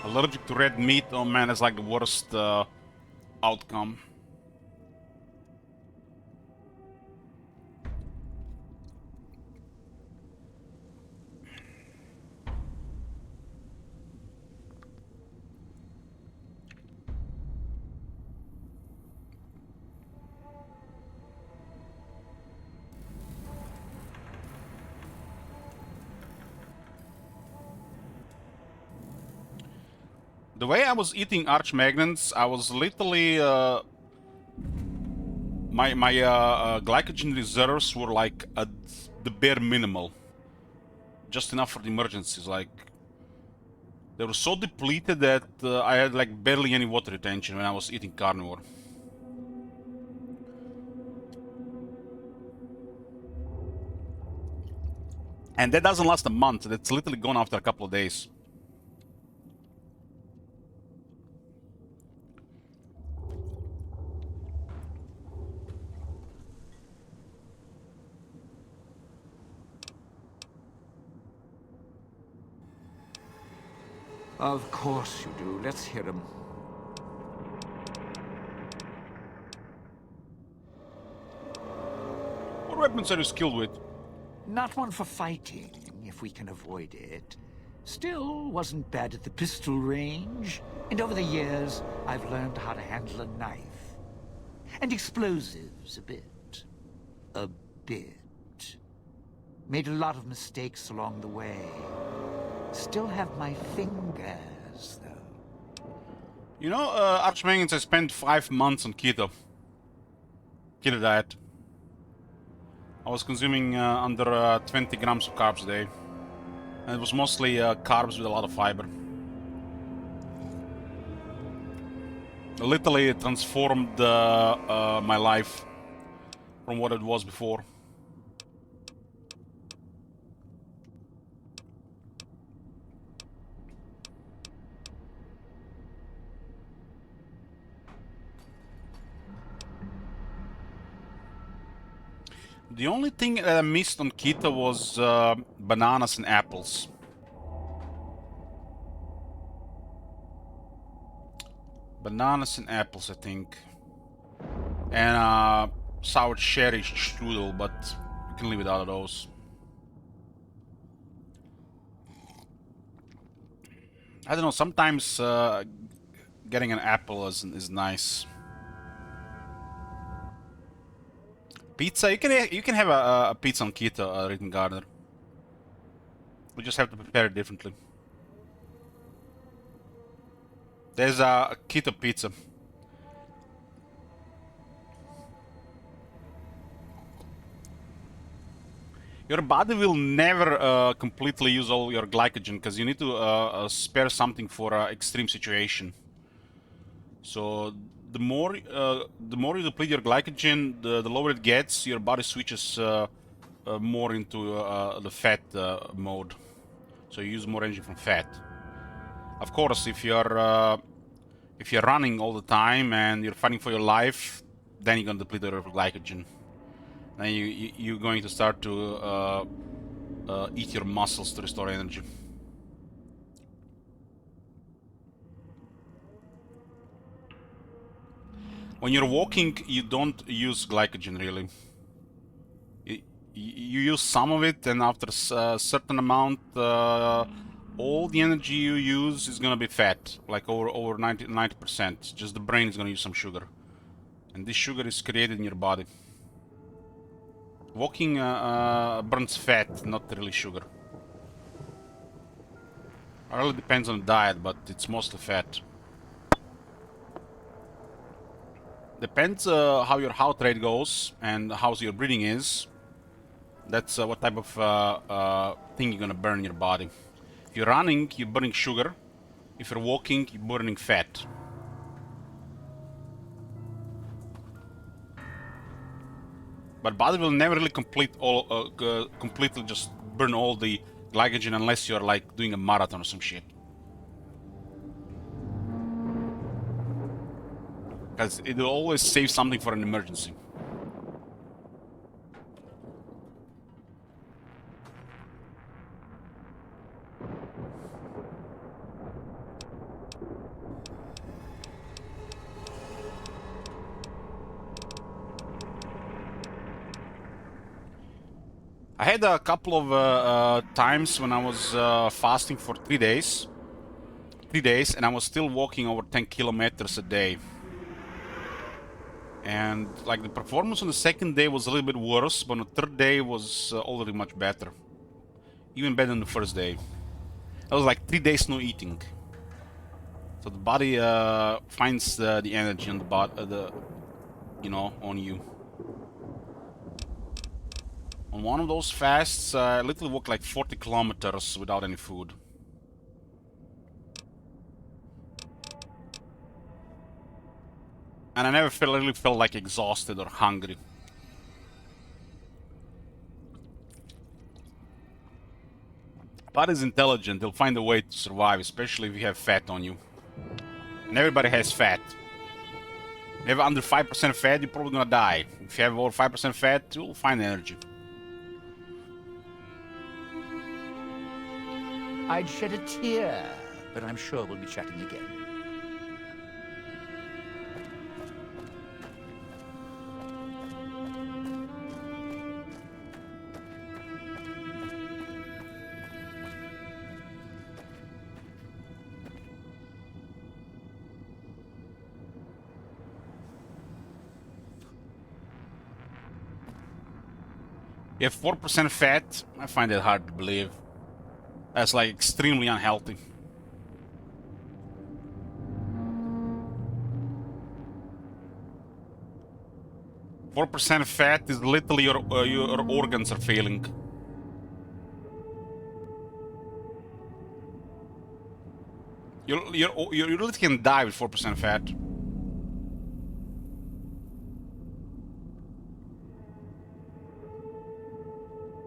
Allergic to red meat, oh man, it's like the worst outcome. The way I was eating Archmagnans, I was literally my glycogen reserves were like the bare minimal, just enough for the emergencies. Like they were so depleted that I had like barely any water retention when I was eating carnivore. And that doesn't last a month. That's literally gone after a couple of days. Of course you do. Let's hear him. What weapons are you skilled with? Not one for fighting, if we can avoid it. Still, wasn't bad at the pistol range. And over the years, I've learned how to handle a knife. And explosives a bit. A bit. Made a lot of mistakes along the way. Still have my fingers, though. You know, Archmagnans, I spent 5 months on keto. Keto diet. I was consuming under 20 grams of carbs a day. And it was mostly carbs with a lot of fiber. Literally, it transformed my life from what it was before. The only thing that I missed on keto was bananas and apples. Bananas and apples, I think. And sour cherry strudel, but you can live without those. I don't know, sometimes getting an apple is nice. Pizza? You can have a pizza on keto, Rhythm Gardener. We just have to prepare it differently. There's a keto pizza. Your body will never completely use all your glycogen because you need to spare something for an extreme situation. So the more you deplete your glycogen, the lower it gets. Your body switches more into the fat mode. So you use more energy from fat. Of course, if you're running all the time and you're fighting for your life, then you're gonna deplete your glycogen. Then you're going to start to eat your muscles to restore energy. When you're walking, you don't use glycogen really. You use some of it, and after a certain amount, all the energy you use is gonna be fat, like over 90%. Just the brain is gonna use some sugar, and this sugar is created in your body. Walking burns fat, not really sugar. It really depends on the diet, but it's mostly fat. Depends how your heart rate goes and how your breathing is. That's what type of thing you're gonna burn in your body. If you're running, you're burning sugar. If you're walking, you're burning fat. But body will never really completely just burn all the glycogen unless you're like doing a marathon or some shit. Because it will always save something for an emergency. I had a couple of times when I was fasting for 3 days. 3 days, and I was still walking over 10 kilometers a day. And like the performance on the second day was a little bit worse, but on the third day was already much better. Even better than the first day. That was like 3 days no eating. So the body finds the energy on the on you. On one of those fasts, I literally walked like 40 kilometers without any food. And I never really felt like exhausted or hungry. Body's intelligent, they'll find a way to survive, especially if you have fat on you. And everybody has fat. If you have under 5% fat, you're probably gonna die. If you have over 5% fat, you'll find energy. I'd shed a tear, but I'm sure we'll be chatting again. You have 4% fat, I find it hard to believe. That's like extremely unhealthy. Four percent fat is literally your organs are failing. You literally can die with 4% fat.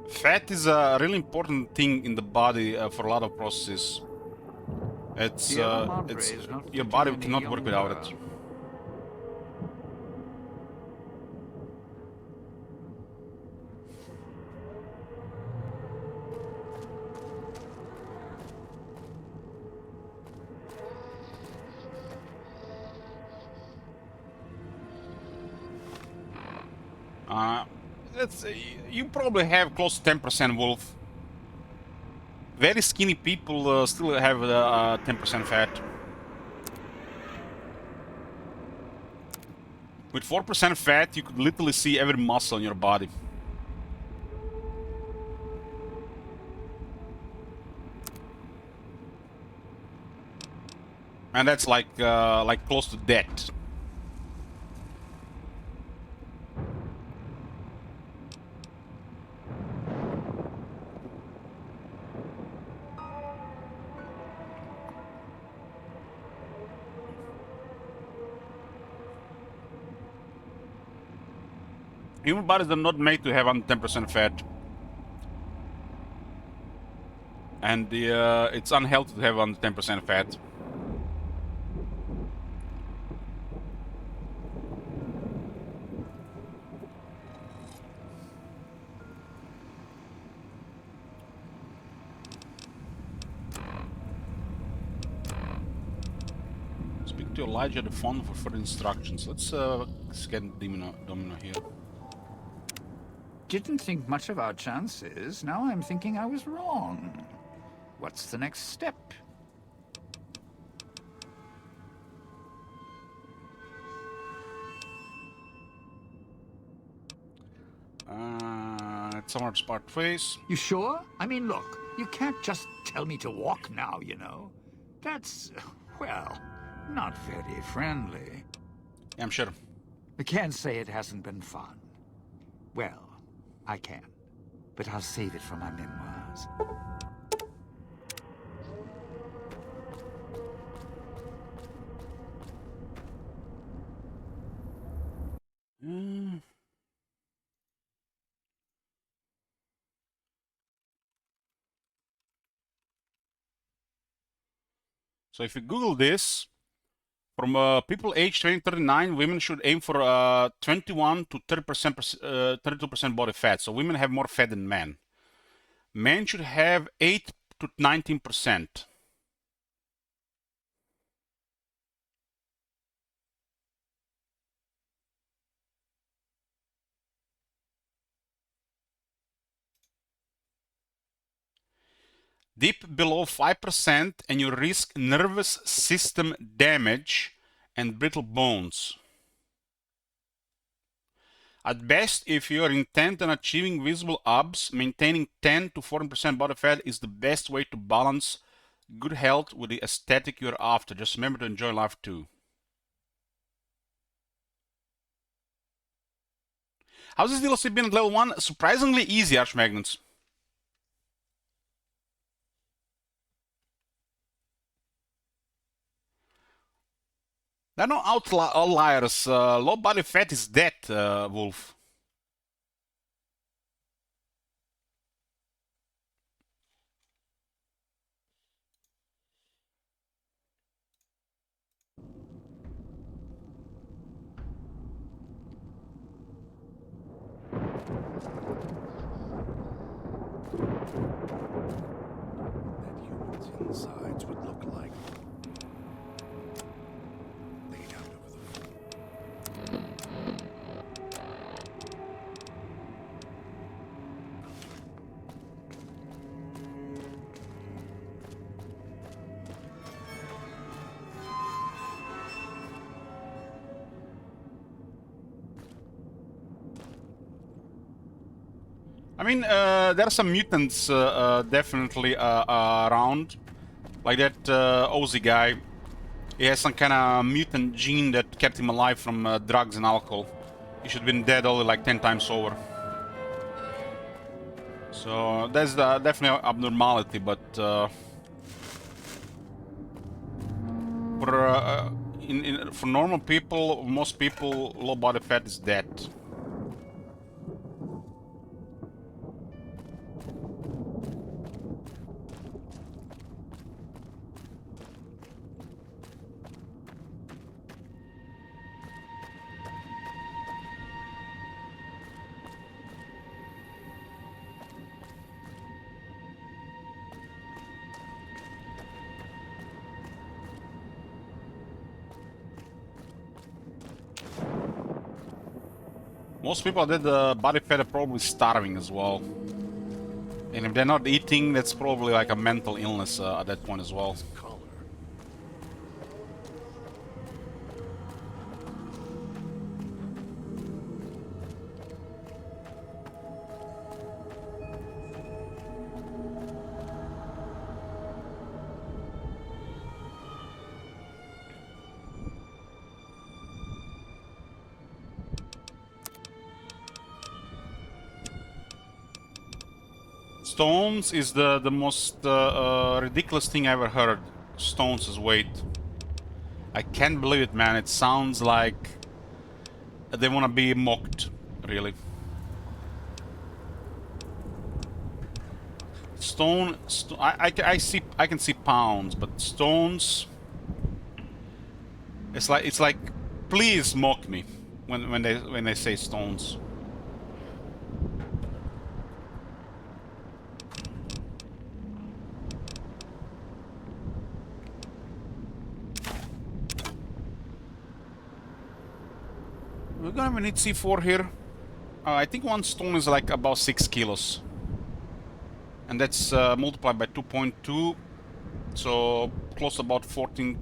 Fat is a really important thing in the body for a lot of processes. It's your body cannot work without it. You probably have close to 10% wolf. Very skinny people still have 10% fat. With 4% fat, you could literally see every muscle in your body. And that's like close to death. Human bodies are not made to have under 10% fat. And it's unhealthy to have under 10% fat. Speak to Elijah the phone for further instructions. Let's scan Domino here. Didn't think much of our chances. Now I'm thinking I was wrong. What's the next step? It's somewhere to part ways. You sure? I mean, look, you can't just tell me to walk now, you know. That's, well, not very friendly. Yeah, I'm sure. I can't say it hasn't been fun. Well, I can, but I'll save it for my memoirs. So if you Google this, from people aged 20 to 39, women should aim for 21 to 30%, 32% body fat. So women have more fat than men. Men should have 8 to 19%. Dip below 5% and you risk nervous system damage and brittle bones. At best, if you are intent on achieving visible abs, maintaining 10 to 14% body fat is the best way to balance good health with the aesthetic you're after. Just remember to enjoy life too. How's this DLC been at level 1? Surprisingly easy, Archmagnets. There are no outliers. Low body fat is dead, Wolf. That humans' insides would look like. Laid out over the floor. I mean, there are some mutants definitely around. Like that Ozzy guy. He has some kind of mutant gene that kept him alive from drugs and alcohol. He should have been dead only like 10 times over. So that's definitely an abnormality, but for normal people, most people, low body fat is dead. Most people that body fat are probably starving as well. And if they're not eating, that's probably like a mental illness at that point as well. Color. Stones is the most ridiculous thing I ever heard. Stones' weight. I can't believe it, man. It sounds like they want to be mocked, really. I can see pounds, but stones. It's like, please mock me when they say stones. We're gonna need C4 here. I think one stone is like about 6 kilos. And that's multiplied by 2.2. So close to about 14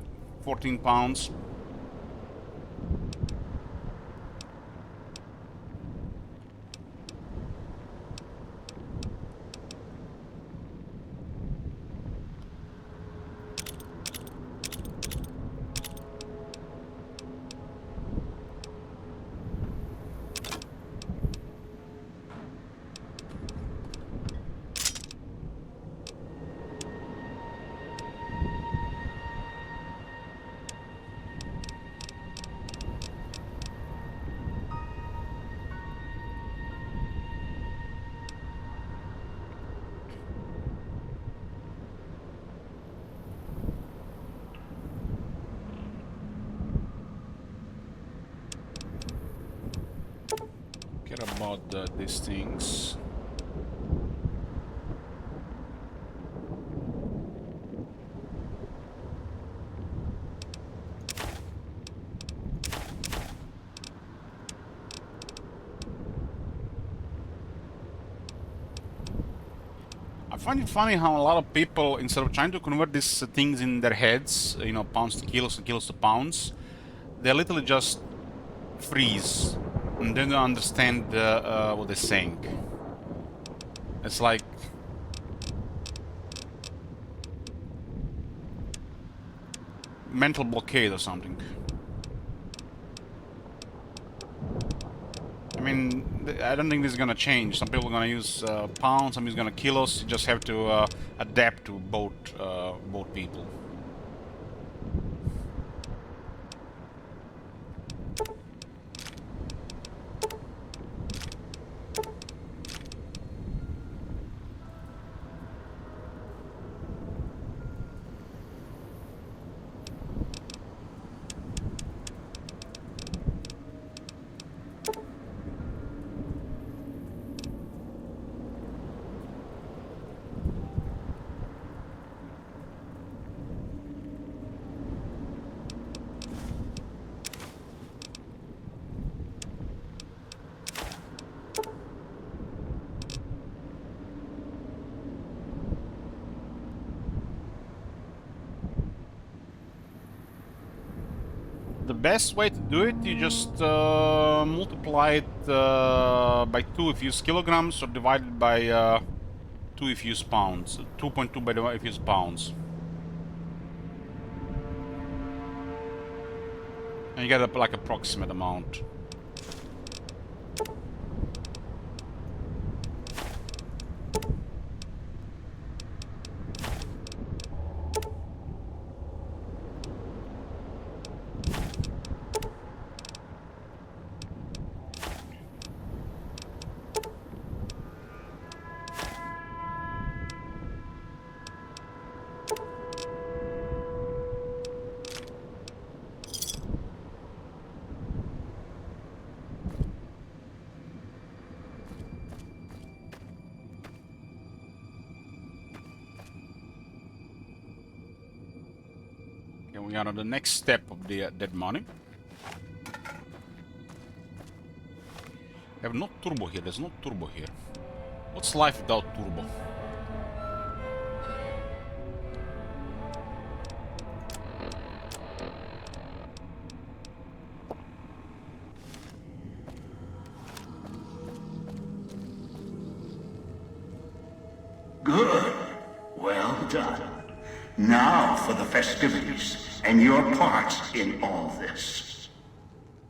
pounds. About these things. I find it funny how a lot of people, instead of trying to convert these things in their heads, you know, pounds to kilos and kilos to pounds, they literally just freeze and they don't understand what they're saying. It's like mental blockade or something. I mean, I don't think this is gonna change. Some people are gonna use pounds, some is gonna kilos. You just have to adapt to both people. The best way to do it, you just multiply it by 2 if you use kilograms, or divide it by 2 if you use pounds. 2.2 by if you use pounds. And you get a like approximate amount. We are on the next step of the dead money. I have no turbo here. There's no turbo here. What's life without turbo? Good. Well done. Now for the festivities and your part in all this.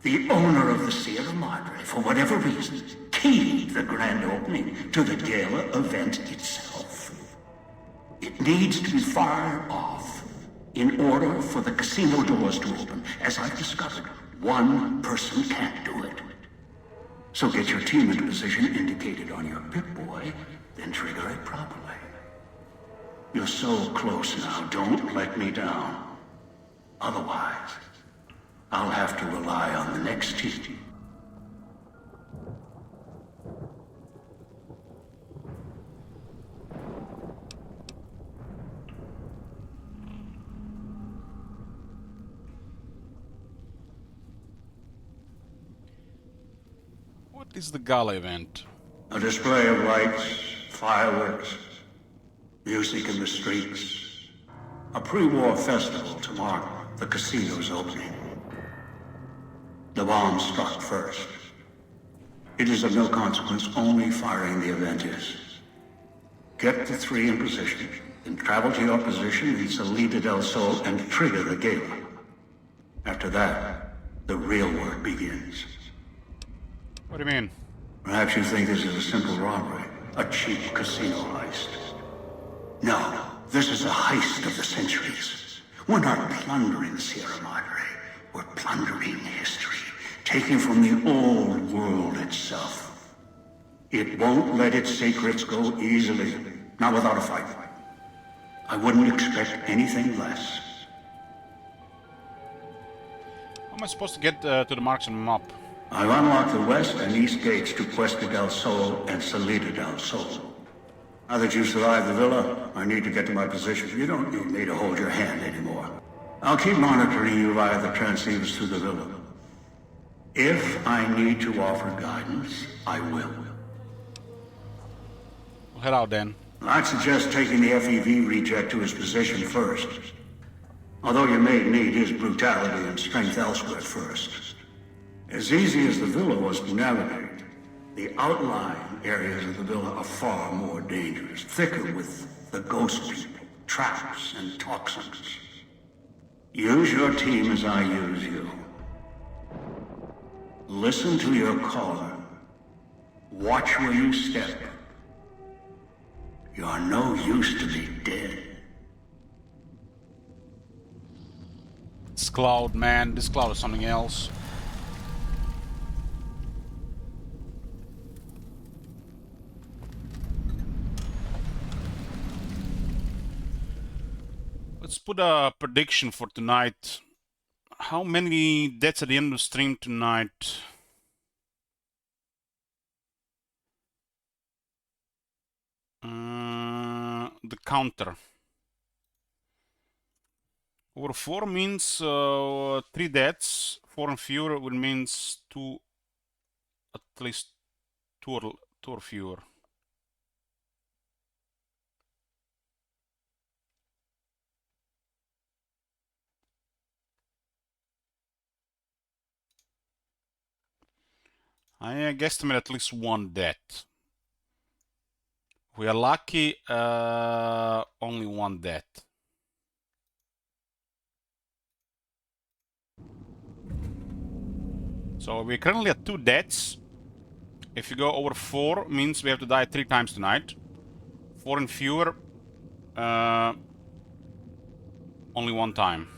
The owner of the Sierra Madre, for whatever reason, keyed the grand opening to the gala event itself. It needs to be fired off in order for the casino doors to open. As I've discovered, one person can't do it. So get your team into position indicated on your Pip-Boy, then trigger it properly. You're so close now, don't let me down. Otherwise, I'll have to rely on the next team. What is the gala event? A display of lights, fireworks, music in the streets. A pre-war festival to mark the casino's opening. The bomb struck first. It is of no consequence, only firing the event is. Get the three in position, then travel to your position in Salida del Sol and trigger the gala. After that, the real work begins. What do you mean? Perhaps you think this is a simple robbery, a cheap casino heist. No, this is a heist of the centuries. We're not plundering Sierra Madre. We're plundering history, taking from the old world itself. It won't let its secrets go easily, not without a fight. I wouldn't expect anything less. How am I supposed to get to the marks on the map? I've unlocked the west and east gates to Cuesta del Sol and Salida del Sol. Now that you survived the villa, I need to get to my position. You don't need me to hold your hand anymore. I'll keep monitoring you via the transceivers through the villa. If I need to offer guidance, I will. We'll head out then. I'd suggest taking the FEV reject to his position first. Although you may need his brutality and strength elsewhere first. As easy as the villa was to navigate, the outlying areas of the villa are far more dangerous, thicker with the ghost people, traps, and toxins. Use your team as I use you. Listen to your caller. Watch where you step. You're no use to be dead. It's Cloud, man. This Cloud is something else. Let's put a prediction for tonight. How many deaths at the end of the stream tonight? The counter. Over 4 means 3 deaths. 4 and fewer would means 2, at least 2 or fewer. I guesstimate at least 1 death. If we are lucky, only 1 death. So we're currently at 2 deaths. If you go over 4, means we have to die 3 times tonight. 4 and fewer, only 1 time.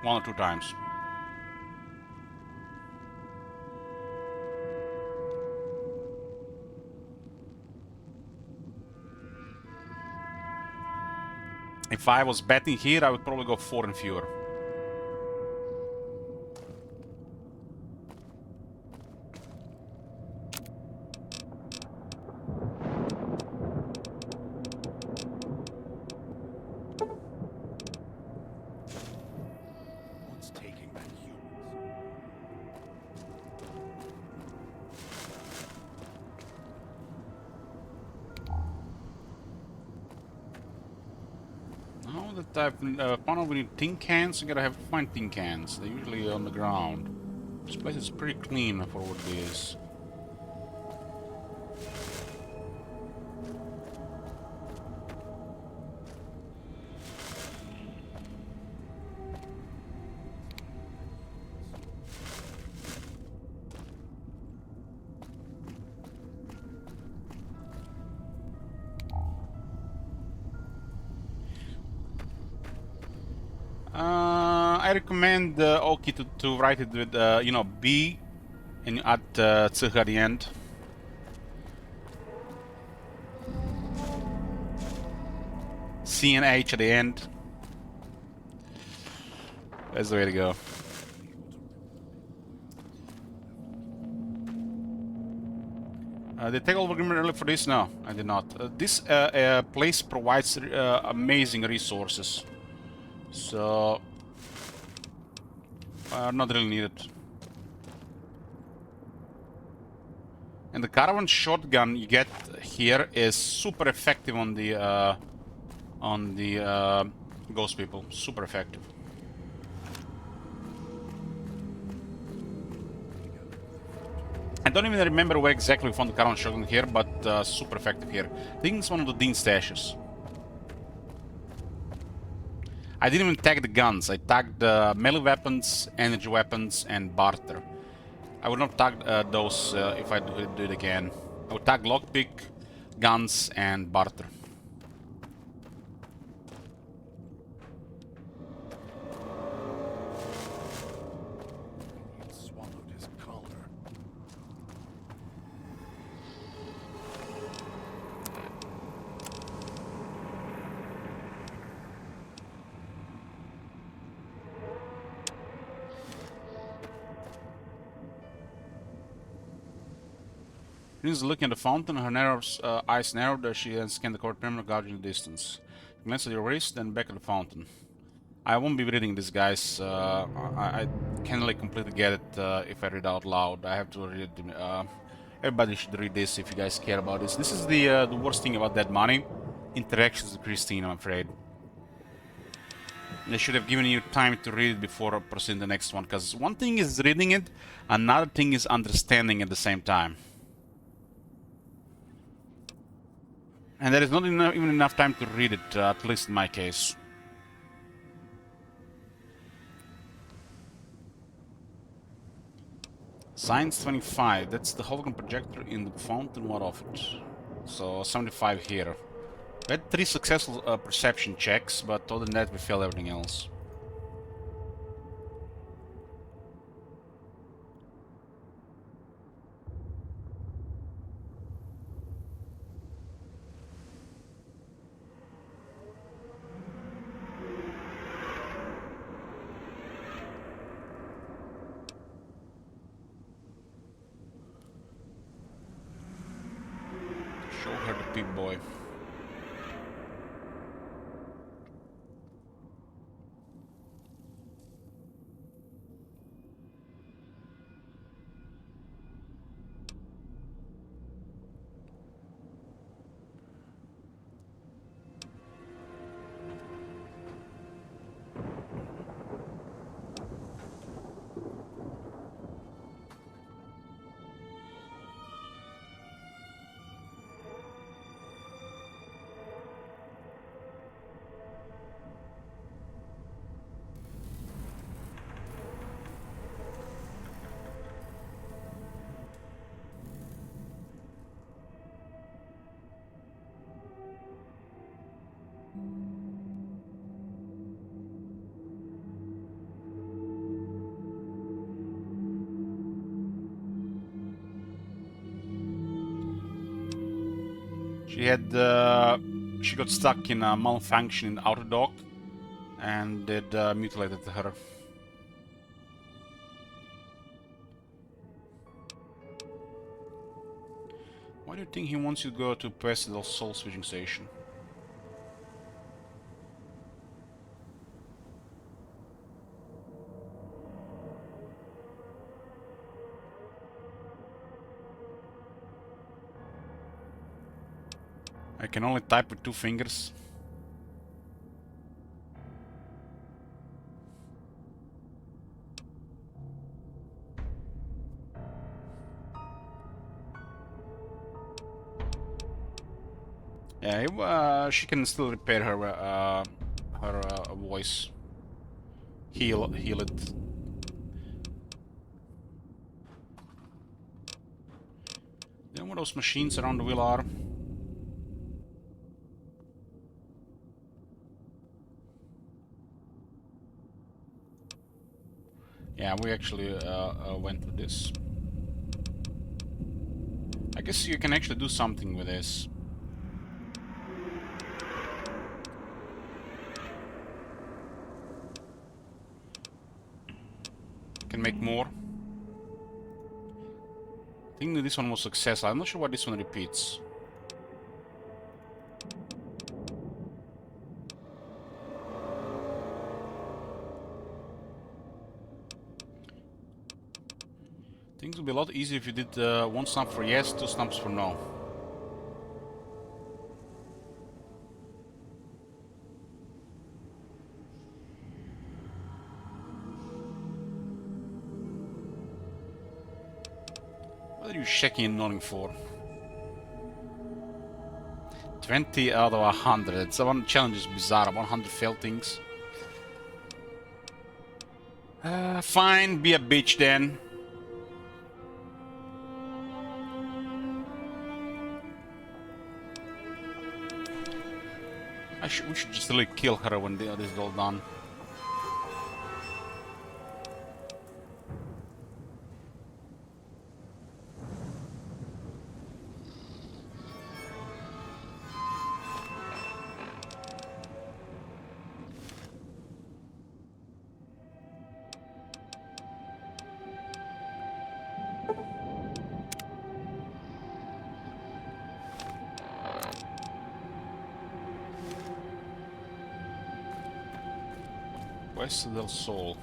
1 or 2 times. If I was betting here, I would probably go 4 and fewer. What's taking back humans? Now that I've found out we need tin cans, I gotta find tin cans. They're usually on the ground. This place is pretty clean for what it is. I recommend Oki to write it with, you know, B and you add ch at the end. C and H at the end. That's the way to go. Did I take over agreement early for this? No, I did not. This place provides amazing resources. So... not really needed. And the caravan shotgun you get here is super effective on the ghost people. Super effective. I don't even remember where exactly we found the caravan shotgun here, but super effective here. I think it's one of the Dean stashes. I didn't even tag the guns. I tagged melee weapons, energy weapons, and barter. I would not tag those if I do it again. I would tag lockpick, guns, and barter. He swallowed his collar. She's looking at the fountain, her eyes narrowed as she scanned the court perimeter, gauging the distance. Glance at your wrist, then back at the fountain. I won't be reading this, guys. I can't really completely get it if I read out loud. I have to read it. Everybody should read this if you guys care about this. This is the worst thing about Dead Money. Interactions with Christine, I'm afraid. They should have given you time to read it before proceeding to the next one, because one thing is reading it, another thing is understanding at the same time. And there is not even enough time to read it, at least in my case. Science 25, that's the hologram projector in the fountain, what of it? So 75 here. We had 3 successful perception checks, but other than that we failed everything else. Show her the big boy. She got stuck in a malfunction in the outer dock, and it mutilated her. Why do you think he wants you to go to Pestil's soul switching station? I can only type with 2 fingers. Yeah, she can still repair her voice. Heal it. You know what those machines around the wheel are? Yeah, we actually went to this. I guess you can actually do something with this. Can make more. I think that this one was successful. I'm not sure why this one repeats. Things would be a lot easier if you did one stump for yes, two stumps for no. What are you checking and nodding for? 20 out of 100. So one challenge is bizarre. 100 failed things. Fine, be a bitch then. We should just really kill her when this is all done. West del Sol.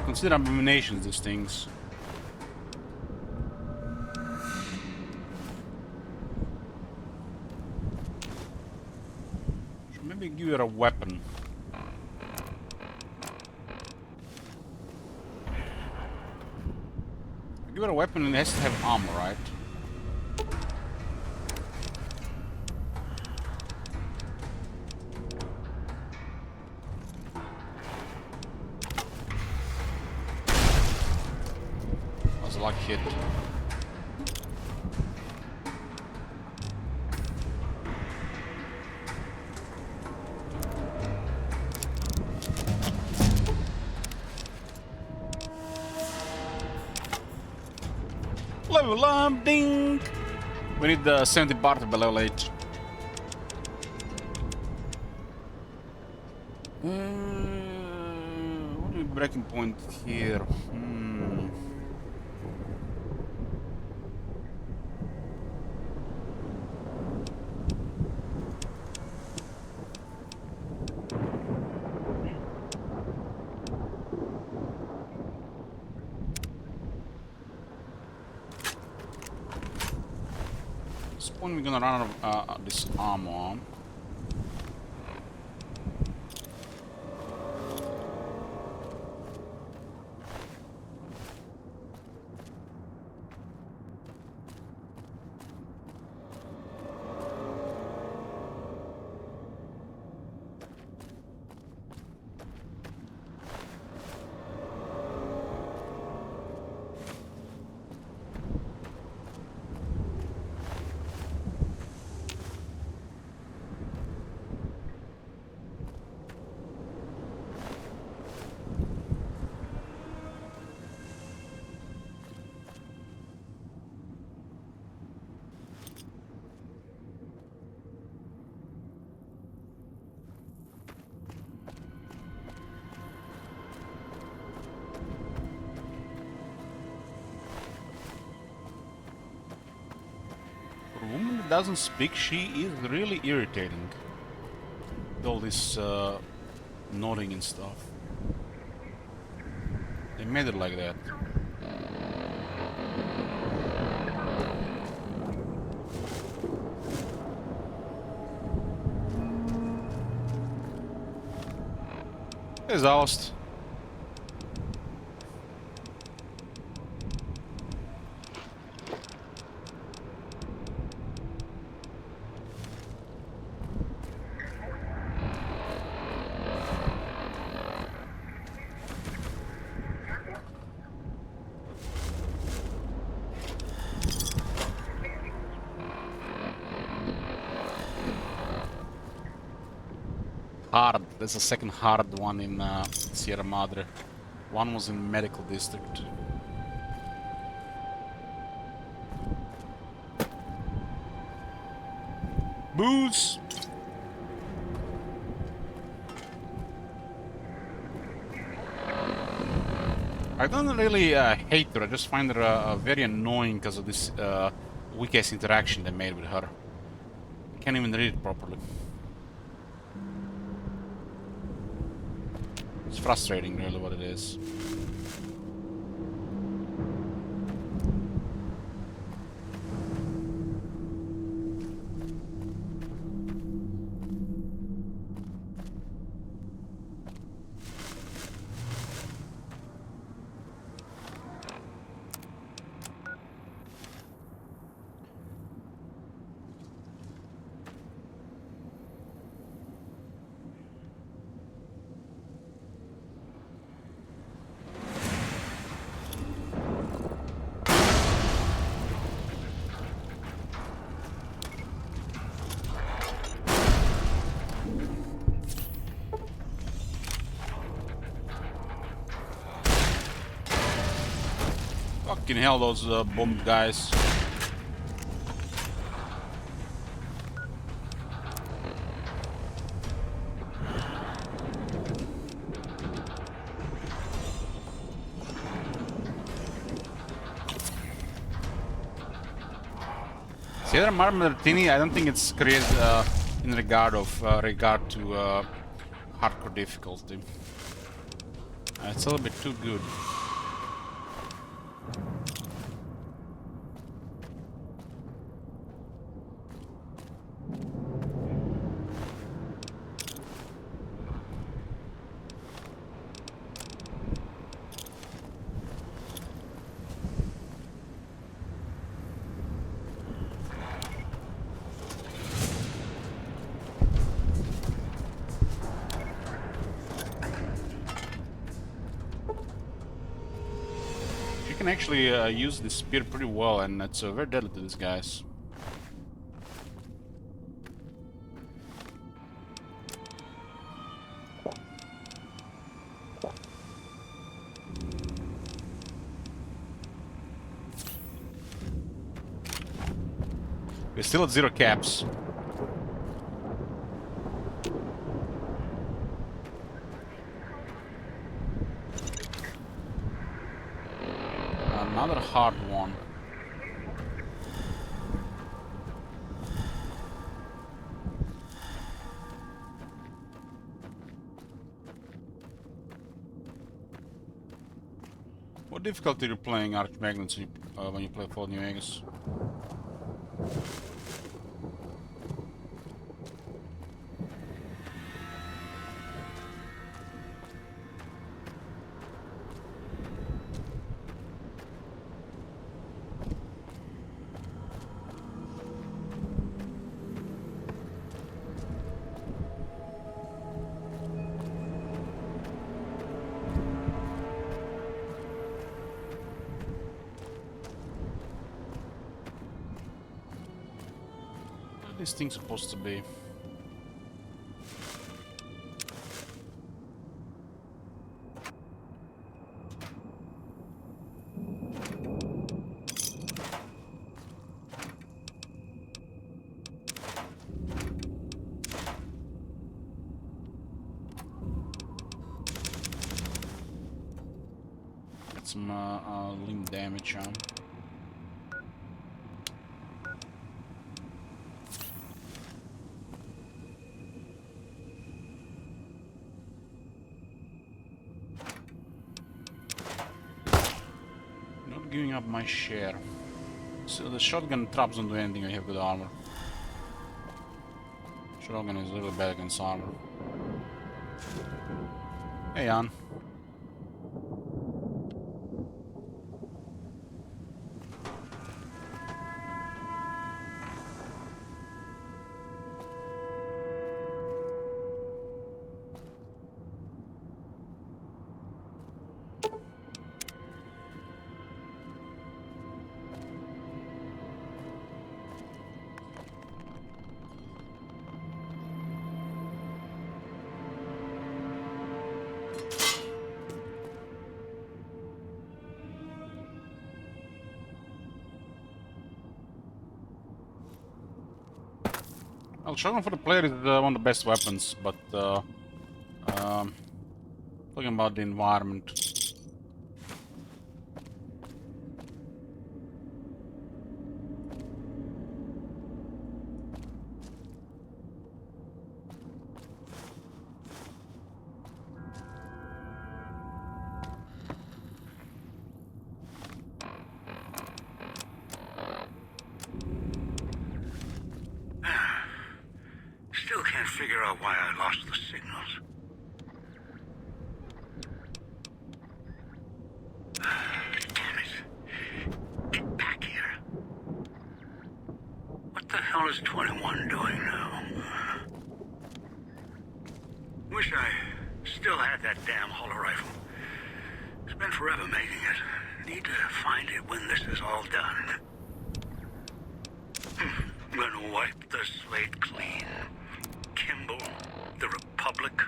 Consider abominations, these things. Should maybe give her a weapon. Give her a weapon and it has to have armor, right? Luck hit. Level up, ding! We need the 70 bar to be level 8. What is the breaking point here? When we're gonna run out of this armor. doesn't speak, she is really irritating. With all this nodding and stuff. They made it like that. Exhaust. Hard. There's a second hard one in Sierra Madre. One was in Medical District. Booze! I don't really hate her, I just find her very annoying because of this weak-ass interaction they made with her. I can't even read it properly. It's frustrating, really, what it is. Fucking hell, those bomb guys. Sierra Martini, I don't think it's created in regard to hardcore difficulty. It's a little bit too good. You can actually use this spear pretty well, and it's very deadly to these guys. We're still at 0 caps. Another hard one. What difficulty are you playing Arch Magnets when you play Fallout New Vegas? This thing's supposed to be. Got some limb damage on. giving up my share. So the shotgun traps don't do anything when you have good armor. Shotgun is really bad against armor. Hey, Jan. Well, shotgun for the player is one of the best weapons, but talking about the environment. Still can't figure out why I lost the signals. Damn it. Get back here. What the hell is 21 doing now? Wish I still had that damn holo rifle. Spent forever making it. Need to find it when this is all done. Gonna wipe the slate clean. Kimball, the Republic,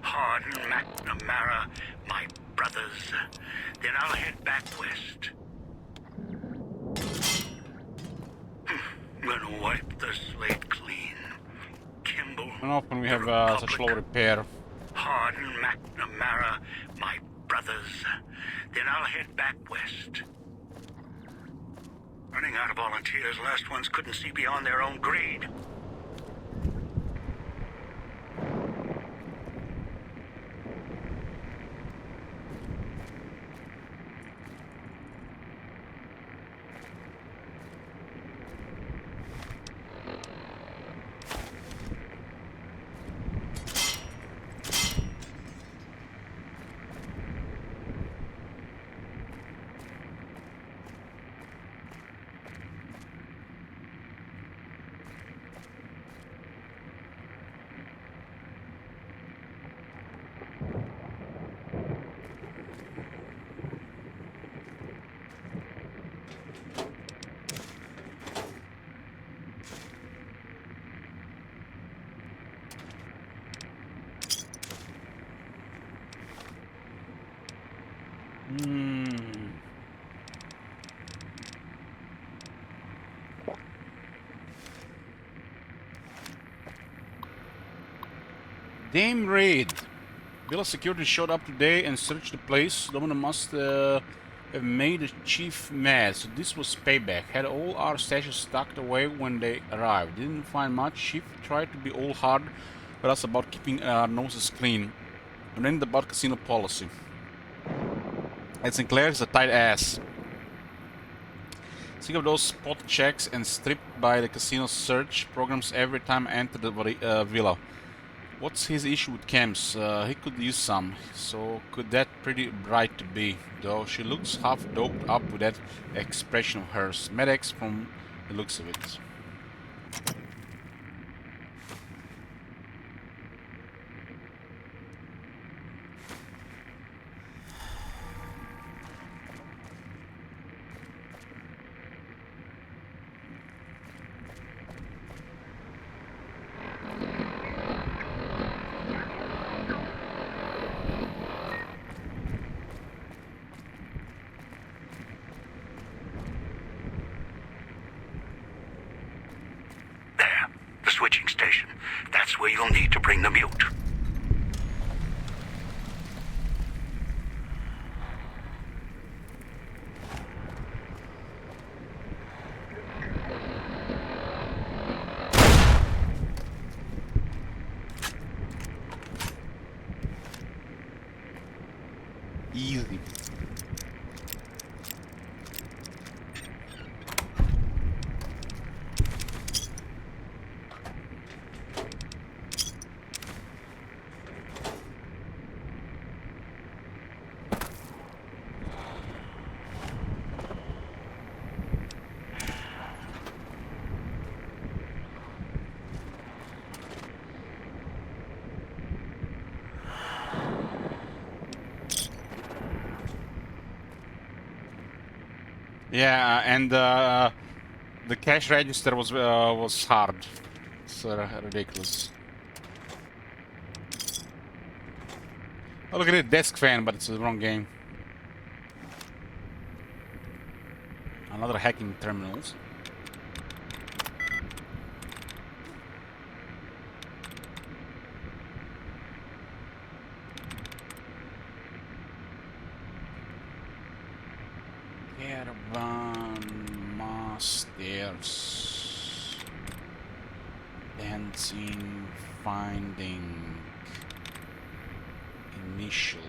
Hardin, McNamara, my brothers. Then I'll head back west. Gonna wipe the slate clean. Kimball. And often we have such low repair. Hardin, McNamara, my brothers. Then I'll head back west. Running out of volunteers, last ones couldn't see beyond their own greed. Damn raid! Villa security showed up today and searched the place. Domino must have made the chief mad, so this was payback. Had all our stashes tucked away when they arrived. Didn't find much. Chief tried to be all hard with us about keeping our noses clean. And then about casino policy. And Sinclair is a tight ass. Sick of those spot checks and stripped by the casino search programs every time I enter the villa. What's his issue with camps? He could use some, so could that pretty bright to be, though she looks half doped up with that expression of hers. Med-X from the looks of it. Switching station. That's where you'll need to bring the mute. Easy. Yeah, and the cash register was hard. It's ridiculous. Oh, look at it, desk fan, but it's the wrong game. Another hacking terminals. Caravan masters. Dancing, finding, initial,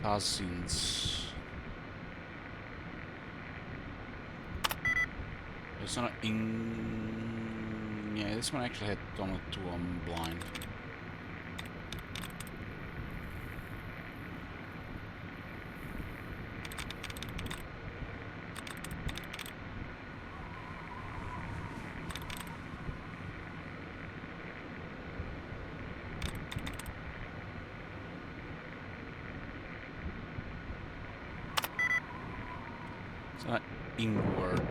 cousins. It's not in. Yeah, this one actually had only 2 on blind. It's not inward.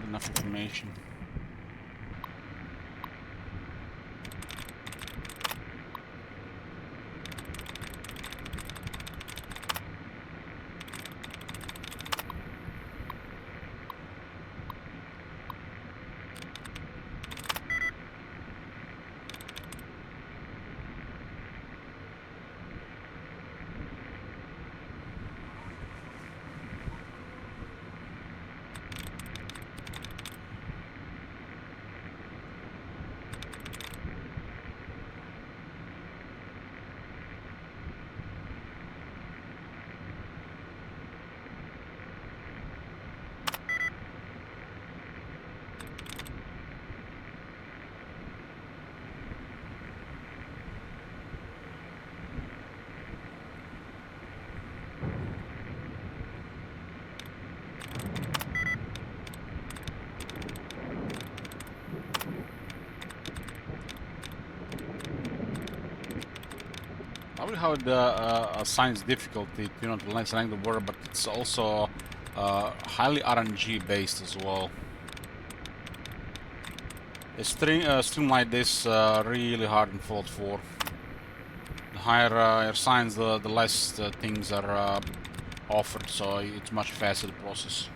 Enough information. Probably how it assigns difficulty, you know, to select the border, but it's also highly RNG based as well. A stream like this really hard in Fallout 4. The higher your signs, the less things are offered, so it's much faster the process.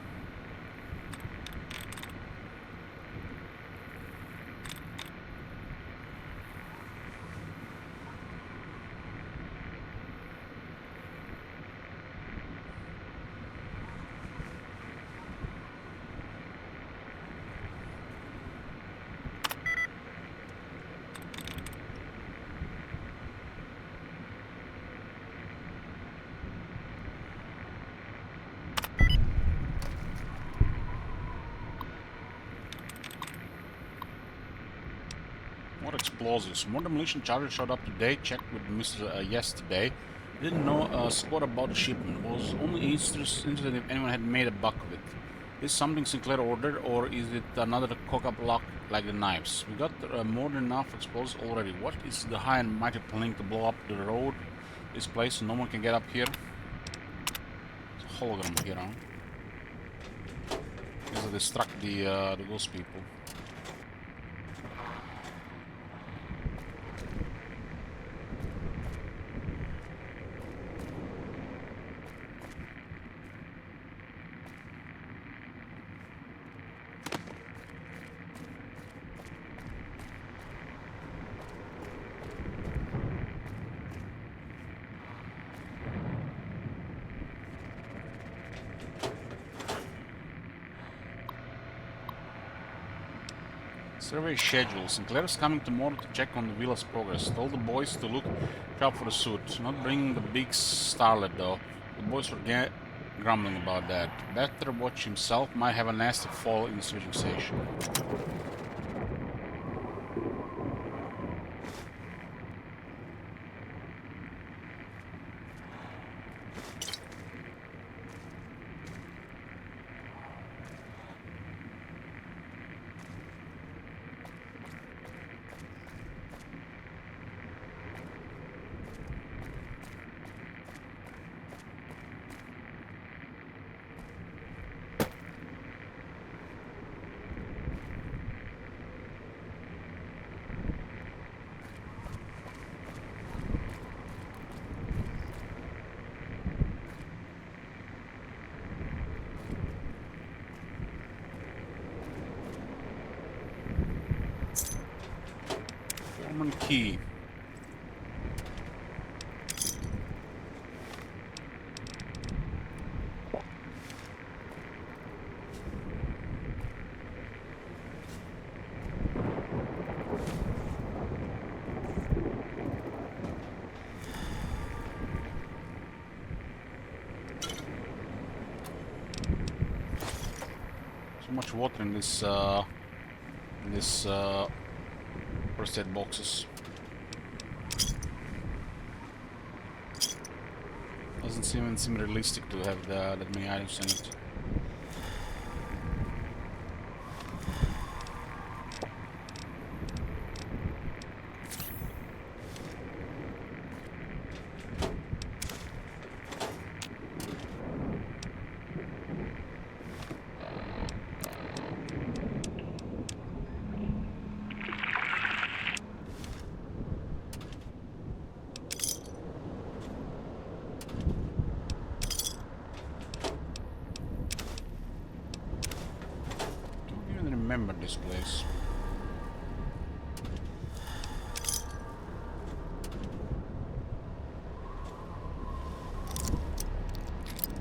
More explosives. More demolition charges showed up today. Checked with Mr. Yesterday. Didn't know squat about the shipment. Was only interested if anyone had made a buck of it. Is something Sinclair ordered, or is it another cock-up lock like the knives? We got more than enough explosives already. What is the high and mighty planning to blow up the road? This place, so no one can get up here. It's a hologram here, huh? Because they struck the ghost people. Survey schedule. Sinclair is coming tomorrow to check on the villa's progress. Told the boys to look sharp for the suit. Not bringing the big starlet though. The boys were grumbling about that. Better watch himself. Might have a nasty fall in the switching station. Foreman key. So much water in this first aid boxes. Doesn't even seem realistic to have that many items in it. Remember this place.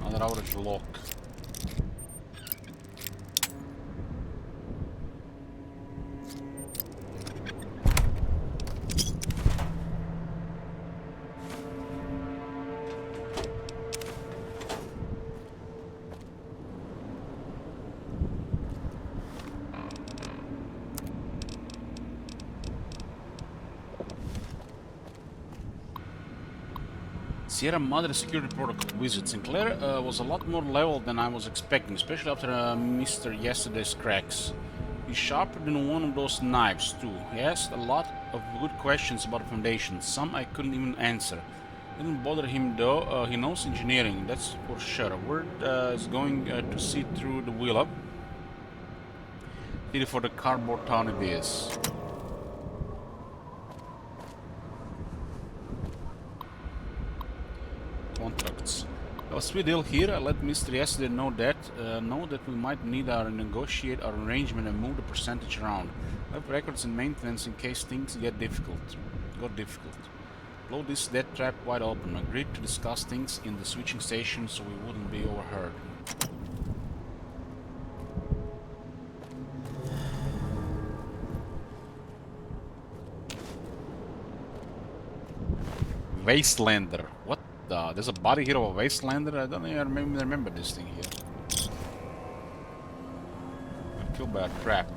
Another outage lock. Sierra Madre security protocol visit. Sinclair was a lot more level than I was expecting, especially after Mr. Yesterday's cracks. He's sharper than one of those knives too. He asked a lot of good questions about the Foundation, some I couldn't even answer. Didn't bother him though, he knows engineering, that's for sure. Word is going to see through the wheel up. Did it for the cardboard town it is. Contracts. A sweet deal here. I let Mr. Yesterday know that we might need to negotiate our arrangement and move the percentage around. I have records and maintenance in case things got difficult. Blow this death trap wide open. Agreed to discuss things in the switching station so we wouldn't be overheard. Wastelander. What? There's a body here of a Wastelander? I don't even remember this thing here. I'm killed by a trap.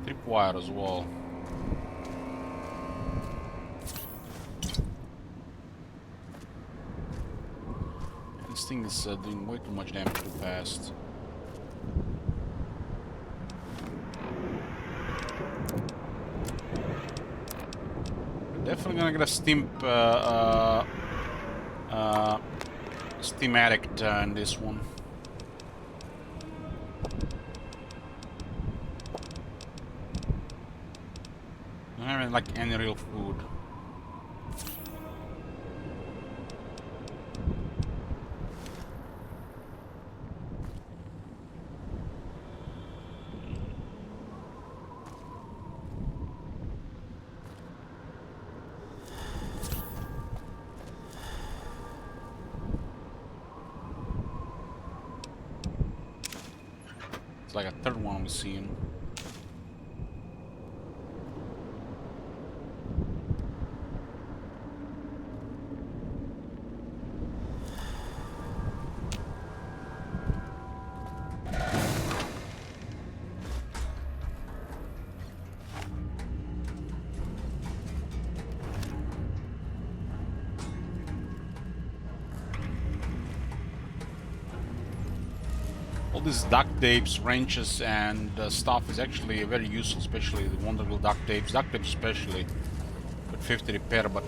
Tripwire as well. This thing is doing way too much damage too fast. Definitely gonna get a Steam Addict in this one. Don't have like any real food. like a third one we've seen. All these duct tapes, wrenches, and stuff is actually very useful, especially the wonderful duct tapes especially with 50 repair. But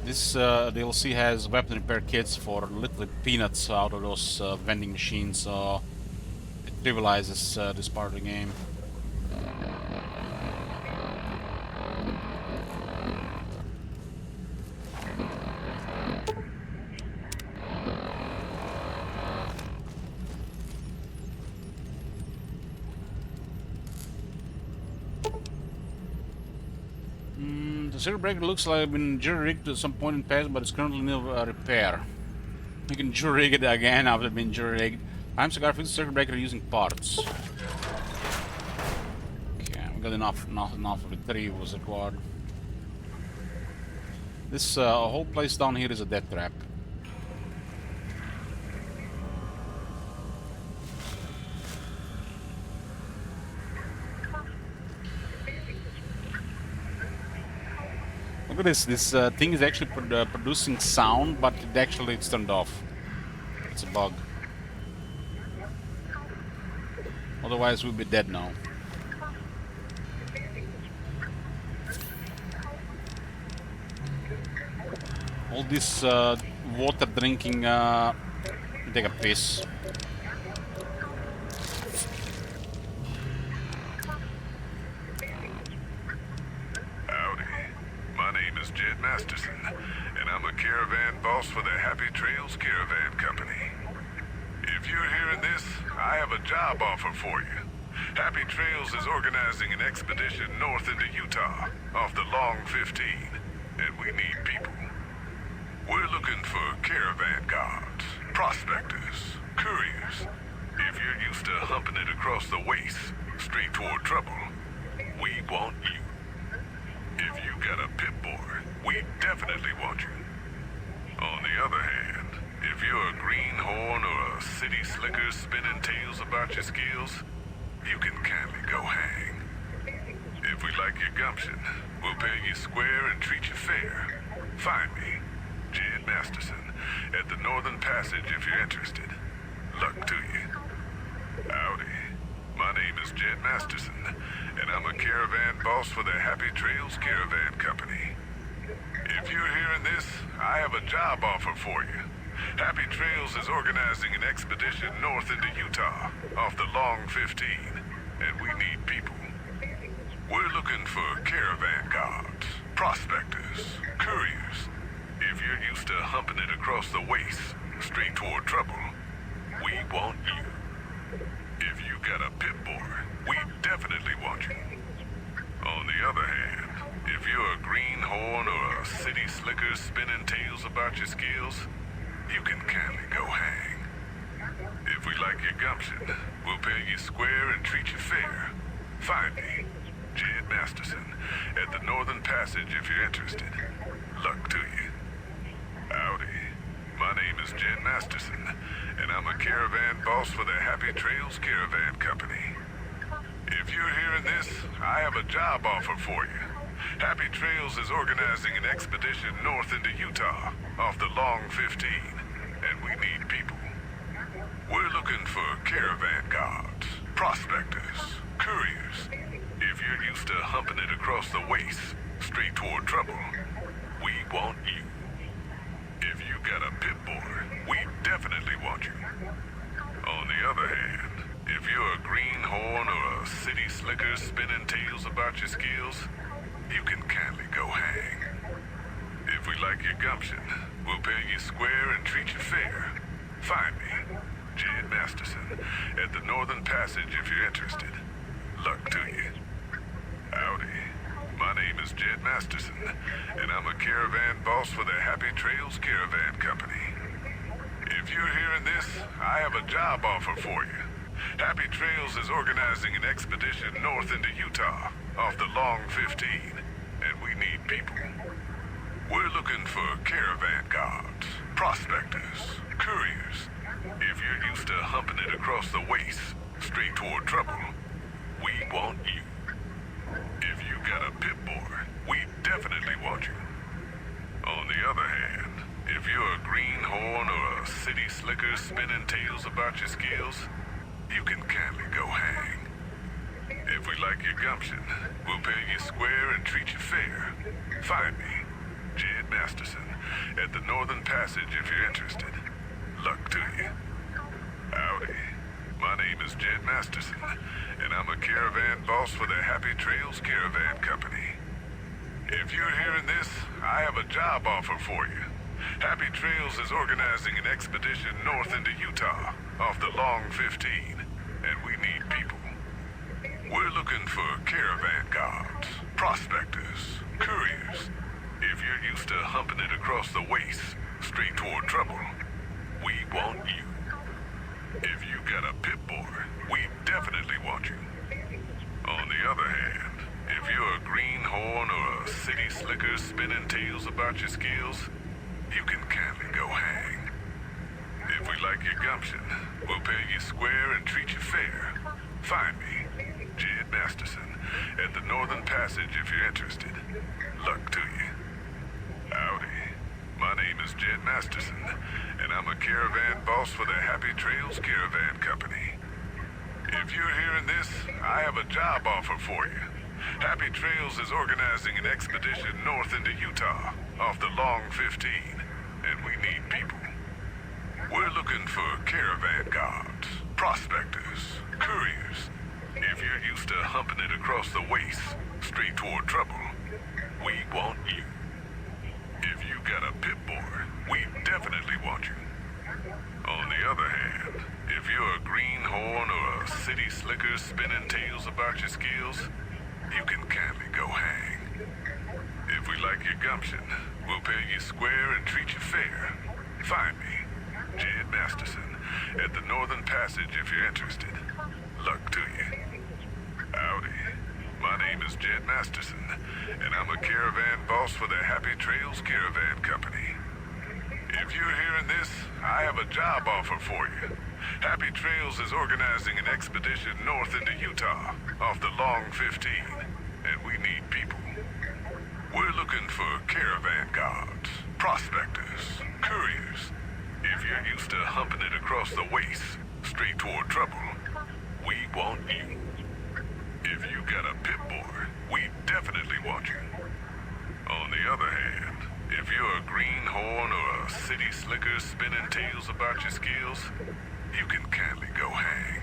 this DLC has weapon repair kits for literally peanuts out of those vending machines, so it trivializes this part of the game. The circuit breaker looks like it's been jury-rigged at some point in the past, but it's currently in repair. You can jury-rig it again after it's been jury-rigged. I'm so fix the circuit breaker using parts. Okay, we got enough of the 3 was required. This whole place down here is a death trap. Look at this. This thing is actually producing sound, but it's turned off. It's a bug. Otherwise, we'll be dead now. All this water drinking. Take a piss. Jed Masterson, and I'm a caravan boss for the Happy Trails Caravan Company. If you're hearing this, I have a job offer for you. Happy Trails is organizing an expedition north into Utah, off the Long 15, and we need people. We're looking for caravan guards, prospectors, couriers. If you're used to humping it across the waste, straight toward trouble, we want you. If you got a Pip-Boy, we definitely want you. On the other hand, if you're a greenhorn or a city slicker spinning tales about your skills, you can kindly go hang. If we like your gumption, we'll pay you square and treat you fair. Find me, Jed Masterson, at the Northern Passage if you're interested. Luck to you. Howdy. My name is Jed Masterson, and I'm a caravan boss for the Happy Trails Caravan Company. If you're hearing this, I have a job offer for you. Happy Trails is organizing an expedition north into Utah, off the Long 15, and we need people. We're looking for caravan guards, prospectors, couriers. If you're used to humping it across the waste, straight toward trouble, we want you. If you got a Pip-Boy, we definitely want you. On the other hand, if you're a greenhorn or a city slicker spinning tales about your skills, you can kindly go hang. If we like your gumption, we'll pay you square and treat you fair. Find me, Jed Masterson, at the Northern Passage if you're interested. Luck to you. Howdy. My name is Jed Masterson, and I'm a caravan boss for the Happy Trails Caravan Company. If you're hearing this, I have a job offer for you. Happy Trails is organizing an expedition north into Utah, off the Long 15, and we need people. We're looking for caravan guards, prospectors, couriers. If you're used to humping it across the waste, straight toward trouble, we want you. If you got a Pip-Boy, we definitely want you. On the other hand, if you're a greenhorn or a city slicker spinning tales about your skills, you can kindly go hang. If we like your gumption, we'll pay you square and treat you fair. Find me, Jed Masterson, at the Northern Passage if you're interested. Luck to you. Howdy. My name is Jed Masterson, and I'm a caravan boss for the Happy Trails Caravan Company. If you're hearing this, I have a job offer for you. Happy Trails is organizing an expedition north into Utah, off the Long 15, and we need people. We're looking for caravan guards, prospectors, couriers. If you're used to humping it across the waste, straight toward trouble, we want you. If you got a pip-boy, we definitely want you. On the other hand, if you're a greenhorn or a city slicker spinning tales about your skills, you can kindly go hang. If we like your gumption, we'll pay you square and treat you fair. Find me, Jed Masterson, at the Northern Passage if you're interested. Luck to you. Howdy. My name is Jed Masterson, and I'm a caravan boss for the Happy Trails Caravan Company. If you're hearing this, I have a job offer for you. Happy Trails is organizing an expedition north into Utah, off the Long 15, and we need people. We're looking for caravan guards, prospectors, couriers. If you're used to humping it across the waste, straight toward trouble, we want you. If you got a pip-boy, we definitely want you. On the other hand, if you're a greenhorn or a city slicker spinning tales about your skills, you can kindly go hang. If we like your gumption, we'll pay you square and treat you fair. Find me, Jed Masterson, at the Northern Passage if you're interested. Luck to you. Howdy. My name is Jed Masterson, and I'm a caravan boss for the Happy Trails Caravan Company. If you're hearing this, I have a job offer for you. Happy Trails is organizing an expedition north into Utah, off the Long 15, and we need people. We're looking for caravan guards, prospectors, couriers. If you're used to humping it across the waste, straight toward trouble, we want you. If you got a pip-boy, we definitely want you. On the other hand, if you're a greenhorn or a city slicker spinning tales about your skills, you can kindly go hang. If we like your gumption, we'll pay you square and treat you fair. Find me, Jed Masterson, at the Northern Passage if you're interested. Luck to you. Howdy. My name is Jed Masterson, and I'm a caravan boss for the Happy Trails Caravan Company. If you're hearing this, I have a job offer for you. Happy Trails is organizing an expedition north into Utah, off the Long 15, and we need people. We're looking for caravan guards, prospectors, couriers. If you're used to humping it across the waste, straight toward trouble, we want you. If you got a pip-boy, we definitely want you. On the other hand, if you're a greenhorn or a city slicker spinning tales about your skills, you can kindly go hang.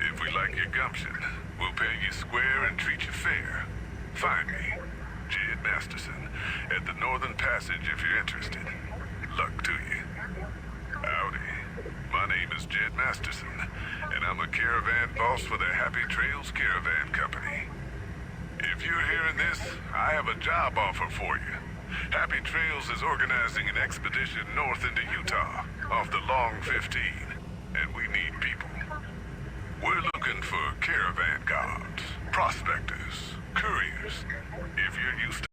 If we like your gumption, we'll pay you square and treat you fair. Find me, Jed Masterson, at the Northern Passage if you're interested. Luck to you. Howdy. My name is Jed Masterson, and I'm a caravan boss for the Happy Trails Caravan Company. If you're hearing this, I have a job offer for you. Happy Trails is organizing an expedition north into Utah, off the Long 15, and we need people. We're looking for caravan guards, prospectors, couriers. If you're used to